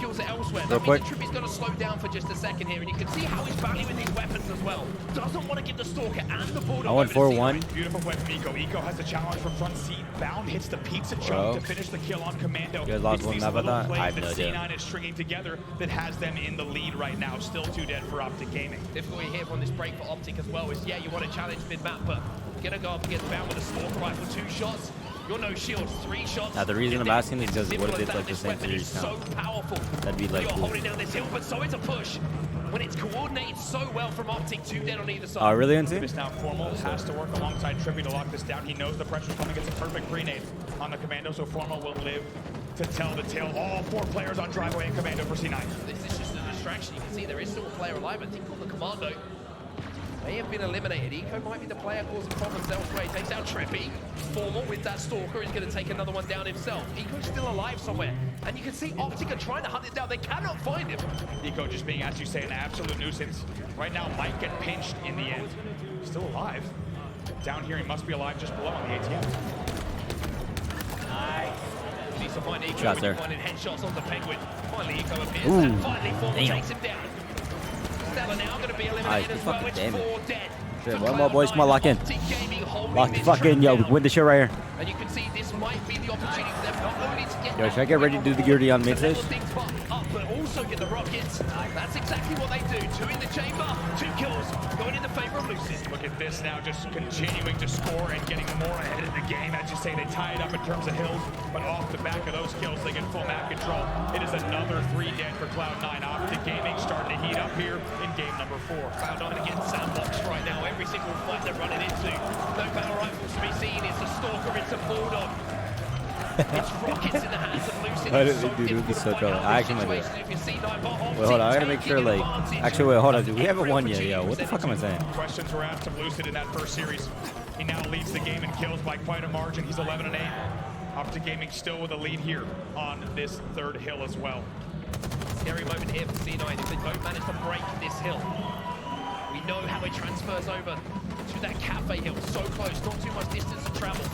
Real quick. Trippy's going to slow down for just a second here, and you can see how he's valuing these weapons as well. Doesn't want to give the Stalker and the Bulldog. I won 4-1. Beautiful play from Eco. Eco has the challenge from front seat. Bound hits the pizza chunk to finish the kill on Commando. You guys lost one map at that? I have no idea. C9 is stringing together that has them in the lead right now. Still 2 dead for Optic Gaming. Difficulty here on this break for Optic as well is, yeah, you want to challenge mid-map, but gonna go up against Bound with a Stalker rifle, 2 shots. You're no shields, 3 shots. Now the reason I'm asking is because what if it's like the same series now? So powerful. That'd be like You're cool. holding down this hill, but so is a push. When it's coordinated so well from Optic, 2 dead on either side. Oh, really, NC? This now Formal has to work alongside Trippy to lock this down. He knows the pressure's coming. It's a perfect grenade on the Commando, so Formal will live to tell the tale. All 4 players on driveway and Commando for C9. This is just a distraction. You can see there is still a player alive. I think on the Commando may have been eliminated. Eco might be the player causing problems elsewhere. He takes out Trippy. Formal with that Stalker is going to take another one down himself. Eco's still alive somewhere. And you can see Optic are trying to hunt it down. They cannot find him. Eco just being, as you say, an absolute nuisance. Right now, might get pinched in the end. Still alive. Down here, he must be alive just below on the ATM. Needs to find Eco. Shots there. Finding headshots on the Penguin. Finally, Eco appears. Ooh, And finally, Formal damn. takes him down. Stella now going to be eliminated as well. It's 4 dead. Shit, for one more, boys. Come on, lock in. Optic Gaming holding Lock the this fuck in, trap yo. down. Win the shit right here. And you can see this might be the opportunity for them not only to get Yo, should I get ready to do the Geardy on mid stage? up, but also get the rockets. That's exactly what they do. 2 in the chamber, 2 kills, going in the favor of Lucid. Look at this now, just continuing to score and getting more ahead of the game. As you say, they tie it up in terms of hills, but off the back of those kills, they get full map control. It is another 3 dead for Cloud9. Optic Gaming starting to heat up here in game number 4. Cloud9 against sandboxed right now. Every single fight they're running into. No battle rifles to be seen. It's a Stalker, it's a Bulldog. It's rockets in the hands of Lucid. Why did It's so they do difficult this to so find trouble? out I which actually might do it. situation if you see nine, but Optic Wait, hold on. I gotta make sure, taking like... advantage. Actually, wait, hold on, dude. We haven't won yet, yo. What the fuck am I saying? Questions were asked of Lucid in that first series. He now leads the game in kills by quite a margin. He's 11-8. Optic Gaming still with a lead here on this 3rd hill as well. Scary moment here for C9 if they don't manage to break this hill. We know how it transfers over to that cafe hill. So close, not too much distance to travel.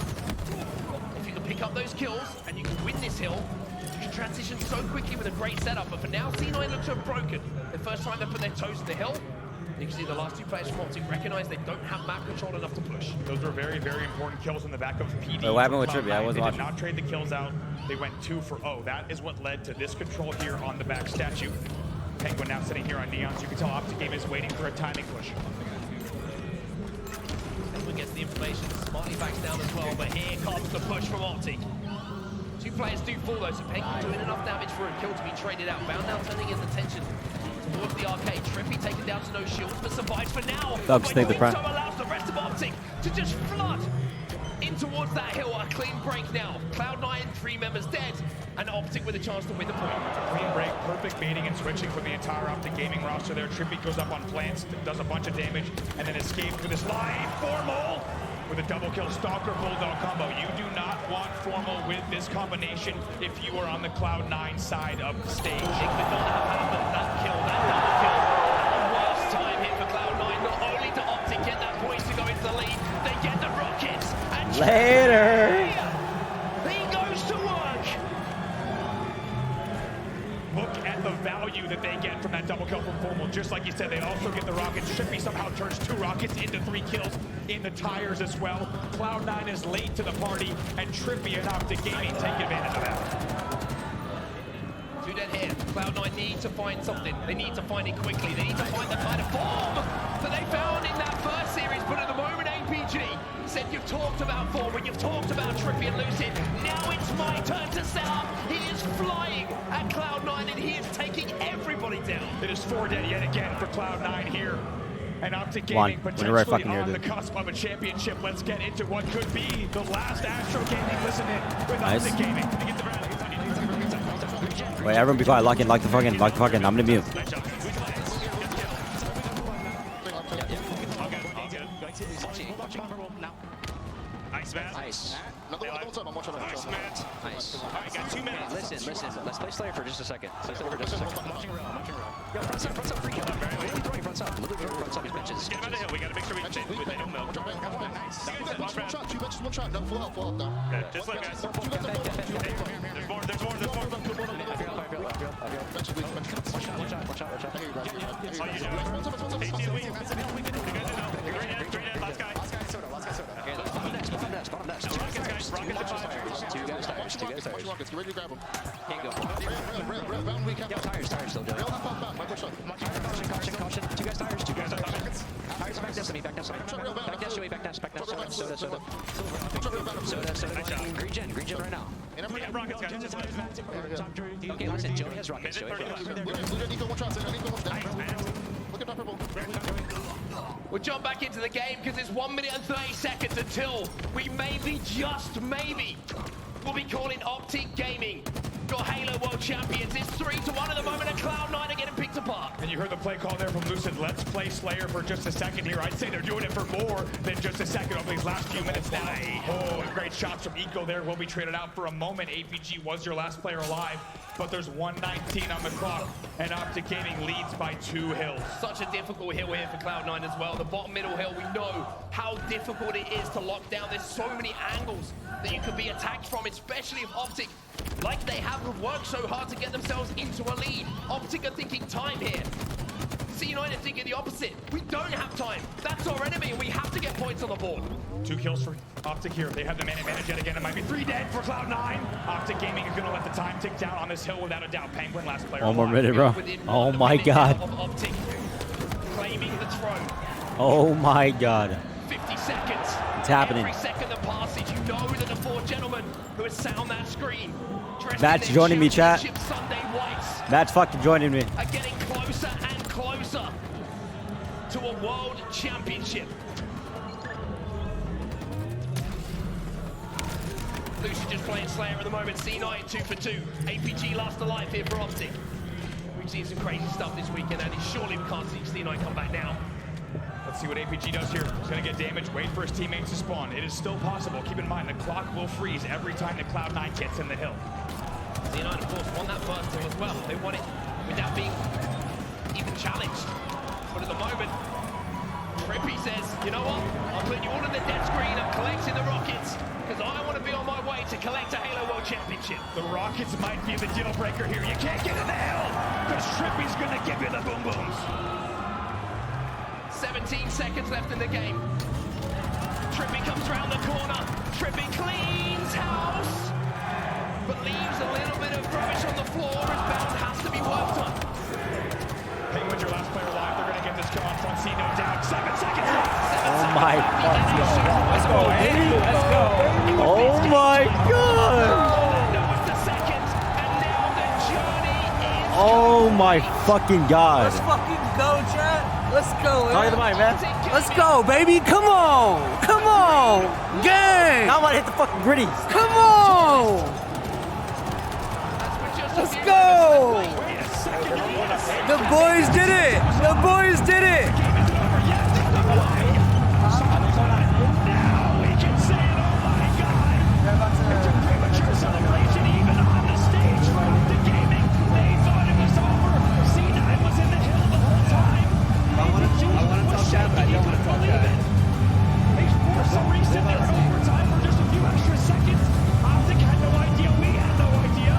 If you can pick up those kills and you can win this hill, you can transition so quickly with a great setup. But for now, C9 looks to have broken. The first time they put their toes in the hill, you can see the last two players from Optic recognize they don't have map control enough to push. Those were very, very important kills in the back of PD. Wait, what happened with Trippy? I wasn't They did watching. not trade the kills out. They went 2 for 0. That is what led to this control here on the back statue. Penguin now sitting here on Neon, so you can tell Optic Game is waiting for a timing push. Penguin gets the information, Smarty backs down as well, but here comes the push from Optic. Two players do fall though, so Penguin doing enough damage for a kill to be traded out. Bound now turning his attention towards the arcade. Trippy taken down to no shields, but survives for now. Dogs take the prime. So allows the rest of Optic to just flood in towards that hill. A clean break now. Cloud9, 3 members dead, and Optic with a chance to win the point. Clean break, perfect baiting and switching from the entire Optic Gaming roster there. Trippy goes up on plants, does a bunch of damage, and then escapes with his line. Formal with a double kill Stalker Bulldog combo. You do not want Formal with this combination if you are on the Cloud9 side of the stage. It could not have happened, that kill, that double kill. At the worst time here for Cloud9. Not only do Optic get that point to go into the lead, they get the rockets. And Later. he goes to work. Look at the value that they get from that double kill from Formal. Just like you said, they also get the rockets. Trippy somehow turns 2 rockets into 3 kills in the tires as well. Cloud9 is late to the party, and Trippy and Optic Gaming take advantage of that. 2 dead here. Cloud9 need to find something. They need to find it quickly. They need to find the kind of form that they found in that first series. But at the moment, APG said, you've talked about form, and you've talked about Trippy and Lucid. Now it's my turn to set up. He is flying at Cloud9, and he is taking everybody down. It is 4 dead yet again for Cloud9 here. And Optic One. Gaming We're potentially right fucking here, on the dude. cusp of a championship. Let's get into what could be the last Astro Gaming listen in with Nice. Optic Gaming. Wait, everyone be quiet. Lock in. Lock the fucking. I'm gonna mute. Nice, man. Nice. Nice. All right, got 2 minutes. Listen. Let's play Slayer for just a second. Play Slayer for just a second. Yo, front side, free kill. Literally throwing front side. Literally throwing front side. His benches. Get him out of the hill. We got to make sure we don't milk. Two benches, one shot. No, full out down. Okay, just let guys. There's more. Watch out. Oh, you do it. Hey, we. You guys know. Great head. Last guy. Okay, bottom next. Two guys tires. Watch rockets, get ready to grab them. Can't go. Round weak, have Tires still doing. Rail half back, my push up. Caution. Two guys tires. Tires back next to me. Back next to me. Soda. Green gen right now. We have rockets, guys. Okay, listen, Joey has rockets. Blue Nico, one shot, Nico, one shot. Look at that purple. We'll jump back into the game because it's 1 minute and 30 seconds until we maybe, just maybe, will be calling Optic Gaming your Halo World Champions. It's 3-1 at the moment, and Cloud9 are getting picked apart. And you heard the play call there from Lucid. Let's play Slayer for just a second here. I'd say they're doing it for more than just a second over these last few minutes now. Oh, great shots from Eco there. Will be traded out for a moment. APG was your last player alive, but there's 1:19 on the clock, and Optic Gaming leads by 2 hills. Such a difficult hill here for Cloud9 as well. The bottom middle hill, we know how difficult it is to lock down. There's so many angles that you could be attacked from, especially if Optic, like they have worked so hard to get themselves into a lead. Optic are thinking time here. C9 are thinking the opposite. We don't have time. That's our enemy, and we have to get points on the board. 2 kills for Optic here. They have the man advantage yet again. It might be 3 dead for Cloud9. Optic Gaming is going to let the time tick down on this hill without a doubt. Penguin last player. One more alive. minute, bro. Within Oh 1 my minute god. of Optic claiming the throne. Oh my god. 50 seconds. It's happening. Every second that passes, you know that the 4 gentlemen who are sat on that screen, dressed Matt's in their joining me, chat. championship Sunday whites, Matt's fucking joining me. are getting closer and closer to a world championship. Lucy just playing Slayer at the moment. C9 2 for 2. APG last alive here for Optic. We've seen some crazy stuff this weekend, and surely we can't see C9 come back now. Let's see what APG does here. He's going to get damage. Wait for his teammates to spawn. It is still possible. Keep in mind, the clock will freeze every time the Cloud9 gets in the hill. C9, of course, won that first hill as well. They won it without being even challenged. But at the moment, Trippy says, you know what? I'm putting you all in the dead screen. I'm collecting the rockets because I want to be on my way to collect a Halo World Championship. The rockets might be the deal breaker here. You can't get in the hill because Trippy's going to give you the boom booms. 17 seconds left in the game. Trippy comes around the corner. Trippy cleans house, but leaves a little bit of rubbish on the floor as Bound has to be worked on. Penguin's your last player alive. They're going to get this kill on front seat, no doubt. 7 seconds left. Oh my god. Let's go, baby. Let's go. Oh my god. Oh my fucking god. Let's fucking go, chat. Let's go. Talk to the mic, man. Let's go, baby. Come on. Come on. Gang. Now I'm gonna hit the fucking gritties. Come on. Let's go. The boys did it. The boys did it. Now we can say it, oh my God. It's a premature celebration even on the stage from the gaming. They thought it was over. C9 was in the hill the whole time. I want to talk chat, but I don't want to talk chat. They forced a reset there in overtime for just a few extra seconds. Optic had no idea. We had no idea.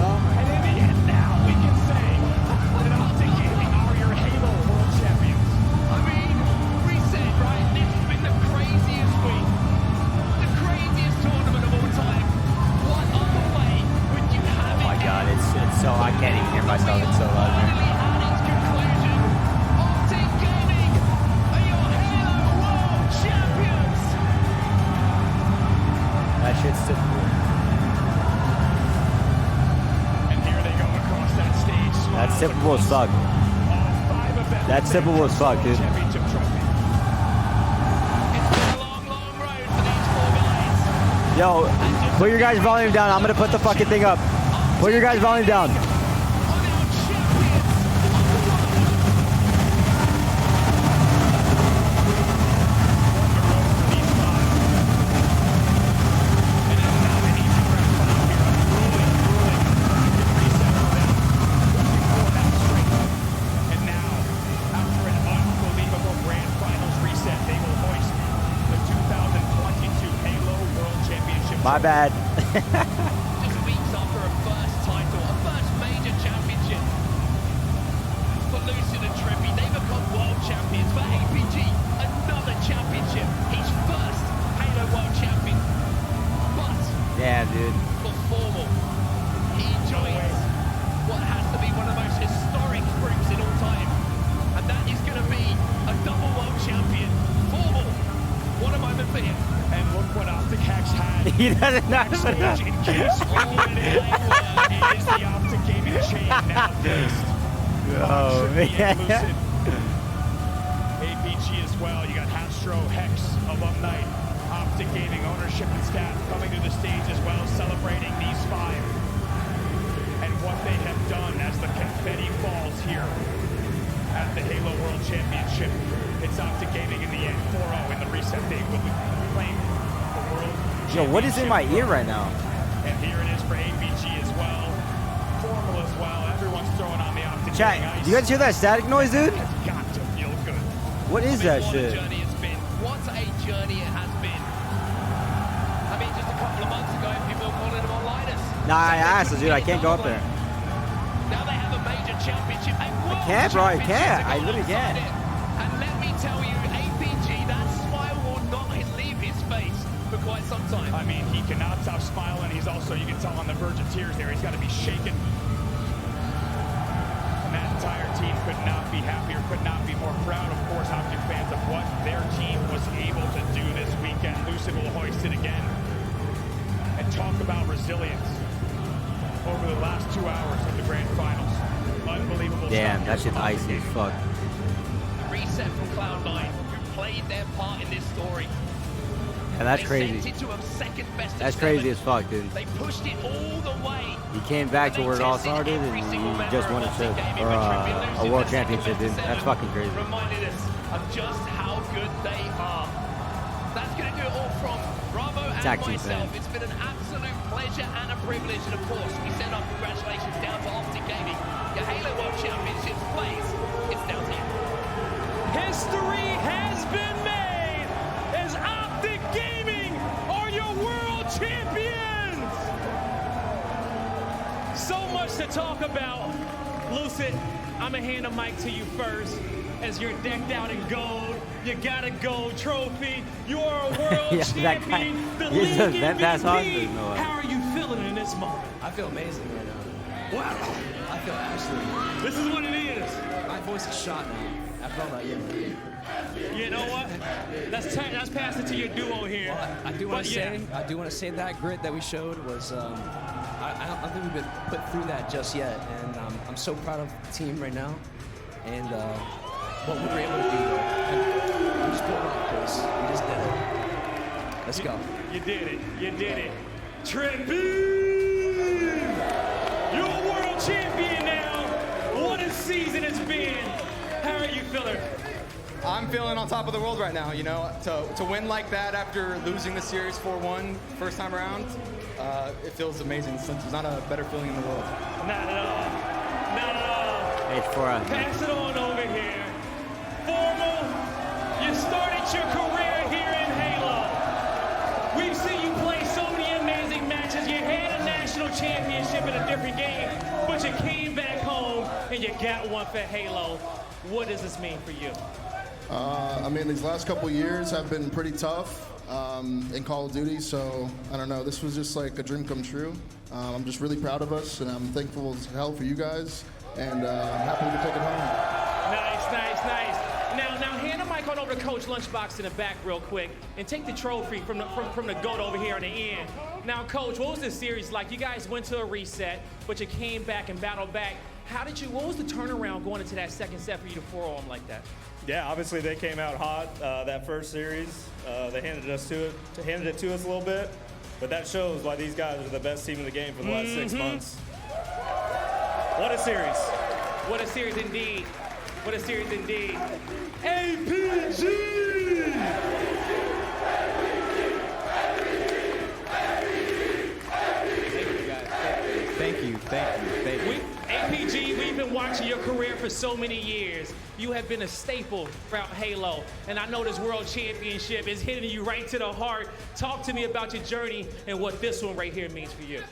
And in the end now we can say that Optic Gaming are your Halo World Champions. I mean, reset, right? This has been the craziest week. The craziest tournament of all time. What other way would you have it? Oh my god, it's so, I can't even hear myself, it's so loud, man. Finally had its conclusion. Optic Gaming are your Halo World Champions. That shit's typical. And here they go across that stage. That's typical as fuck. That's typical as fuck, dude. Championship trophy. It's been a long, long road for these four guys. Yo, put your guys' volume down. I'm gonna put the fucking thing up. Put your guys' volume down. Are now champions of the world. And now, after an unbelievable grand finals reset, they will hoist the 2022 Halo World Championship. My bad. Just weeks after a first title, a first major championship. For Lucid and Trippy, they become world champions. For APG, another championship. His first Halo World Champion. But Yeah, dude. for Formal, he joins what has to be one of the most historic groups in all time. And that is going to be a double world champion. Formal, what a moment for him. And look what Optic Hex had. He doesn't know. Stage in case all it is the Optic Gaming chain now placed. Oh, Trippy and man. Lucid. APG as well. You got Hastro, Hex, Alumni, Optic Gaming ownership and staff coming to the stage as well, celebrating these five and what they have done as the confetti falls here at the Halo World Championship. It's Optic Gaming in the end, 4-0 in the reset. They will claim the World Yo, what is in my Championship. ear right now? And here it is for APG as well. Formal as well. Everyone's throwing on the Optic Chat, Gaming ice. do you guys hear that static noise, dude? It's got to feel good. What is that What a shit? journey it's been. What a journey it has been. I mean, just a couple of months ago, people were calling them online-ers. Nah, I asked, dude. I can't go up there. Now they have a major championship. A world can't, bro, I championship can't. to go I literally alongside can't. it. And let me tell you, APG, that smile will not leave his face for quite some time. I mean, he cannot stop smiling. He's also, you can tell, on the verge of tears there. He's got to be shaken. And that entire team could not be happier, could not be more proud, of course, Optic fans, of what their team was able to do this weekend. Lucid will hoist it again. And talk about resilience over the last 2 hours of the grand finals. Unbelievable Damn, stuff that here shit's from Optic icy as Gaming. fuck. Reset from Cloud9, who played their part in this story. And that's They crazy. sent it to a second best of That's crazy 7. as fuck, dude. They pushed it all the way. He came back to where it all started and he just won a trip, or a world championship, dude. That's fucking crazy. Reminded us of just how good they are. That's going to do it all from Bravo and Tag team myself. fan. It's been an absolute pleasure and a privilege. And of course, we send our congratulations down to Optic Gaming. Your Halo World Championships plays. It's down to you. History has talk about Lucid, I'm going to hand the mic to you first. As you're decked out in gold, you got a gold trophy. You are a world Yeah, that champion, guy- the he's league just vent past MVP. Austin, no way. How are you feeling in this moment? I feel amazing right now. Wow, I feel absolutely. this is what it is. My voice is shot now. After all that, yeah. You know what? Let's pass it to your duo here. Well, I do want But to yeah. say, I do want to say that grit that we showed was, I don't think we've been put through that just yet, and I'm so proud of the team right now, and what we were able to do. And we just pulled off, boys. We just did it. Let's go. You did it. You did it. Tribune! You're a world champion now. What a season it's been. How are you feeling? I'm feeling on top of the world right now, you know, to win like that after losing the series 4-1 first time around, it feels amazing. There's not a better feeling in the world. Not at all. Not at all. H for us. Pass it on over here. Formal, you started your career here in Halo. We've seen you play so many amazing matches. You had a national championship in a different game, but you came back home and you got one for Halo. What does this mean for you? I mean, these last couple years have been pretty tough in Call of Duty, so I don't know. This was just like a dream come true. I'm just really proud of us, and I'm thankful as hell for you guys, and I'm happy to take it home. Nice, nice, nice. Now hand the mic on over to Coach Lunchbox in the back real quick and take the trophy from the GOAT over here on the end. Now, Coach, what was this series like? You guys went to a reset, but you came back and battled back. What was the turnaround going into that second set for you to 4-0 like that? Yeah, obviously they came out hot that first series. They handed it to us a little bit, but that shows why these guys are the best team in the game for the last 6 months. What a series! What a series indeed! What a series indeed! APG! Thank you. APG, we've been watching your career for so many years. You have been a staple throughout Halo, and I know this World Championship is hitting you right to the heart. Talk to me about your journey and what this one right here means for you.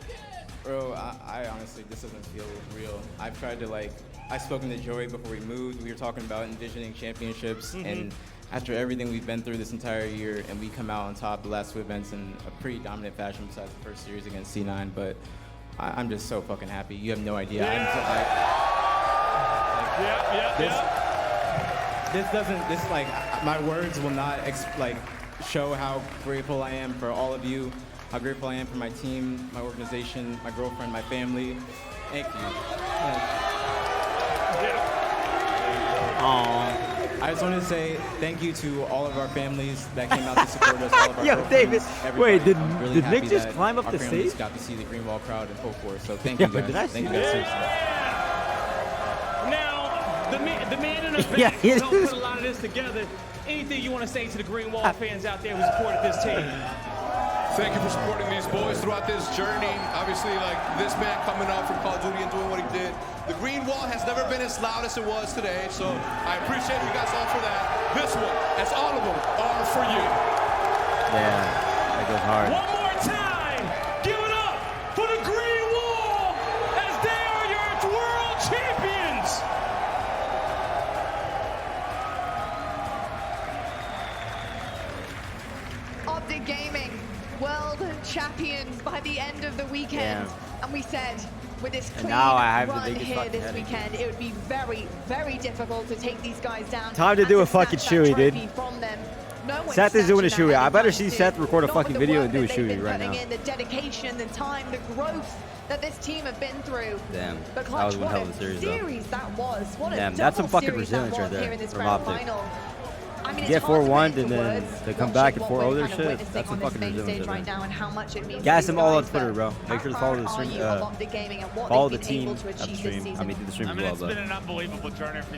Bro, I honestly, this doesn't feel real. I've tried to I've spoken to Joey before we moved. We were talking about envisioning championships, and after everything we've been through this entire year, and we come out on top the last two events in a pretty dominant fashion besides the first series against C9, but I'm just so fucking happy. You have no idea. My words will not show how grateful I am for all of you, how grateful I am for my team, my organization, my girlfriend, my family. Thank you. Aww. I just wanted to say thank you to all of our families that came out to support us, all of our Yo, girlfriends, David, everybody. wait, did I'm really Nick happy just that climb up our the families stage? got to see the Green Wall crowd in full force, so thank Yeah, you but guys. did I see Thank you that? guys, seriously. Now, the man in the back Yeah, he helped is. put a lot of this together. Anything you want to say to the Green Wall fans out there who supported this team? Thank you for supporting these boys throughout this journey. Obviously, this man coming up from Call of Duty and doing what he did. The Green Wall has never been as loud as it was today, so I appreciate you guys all for that. This one, as all of them are for you. Yeah, that goes hard. One more time, give it up for the Green Wall as they are your world champions. Optic Gaming, world champions by the end of the weekend. Yeah. And we said, with this clean now I have the run biggest here fucking this headache. weekend, it would be very, very difficult to take these guys down. Time to and do a snatch fucking that shoey, dude. trophy from them. No one's Seth is doing a snatching that shoey. I better anytime see soon. Seth record a Not fucking with the video work and do a that they've shoey been right putting now. in, the dedication, the time, the growth that this team have been through. Damn, But that Clutch, was one what hell of a a series, though. series that was. What a Damn, that's some double fucking series that resilience right was there here in this from grand Optic. final. I mean, Get it's hard to 4-1 put and into then words they come watching back and what 4-0 we're their kind of shit. witnessing That's some on this fucking main resilience stage right right there. now and how much it means Gas to them these all on guys, Twitter, but bro. Make sure to follow the how proud stream. are you of Optic Gaming and what Follow they've the been team able to at the achieve this stream. I season? mean, do the stream I as mean, well, it's but been an unbelievable journey for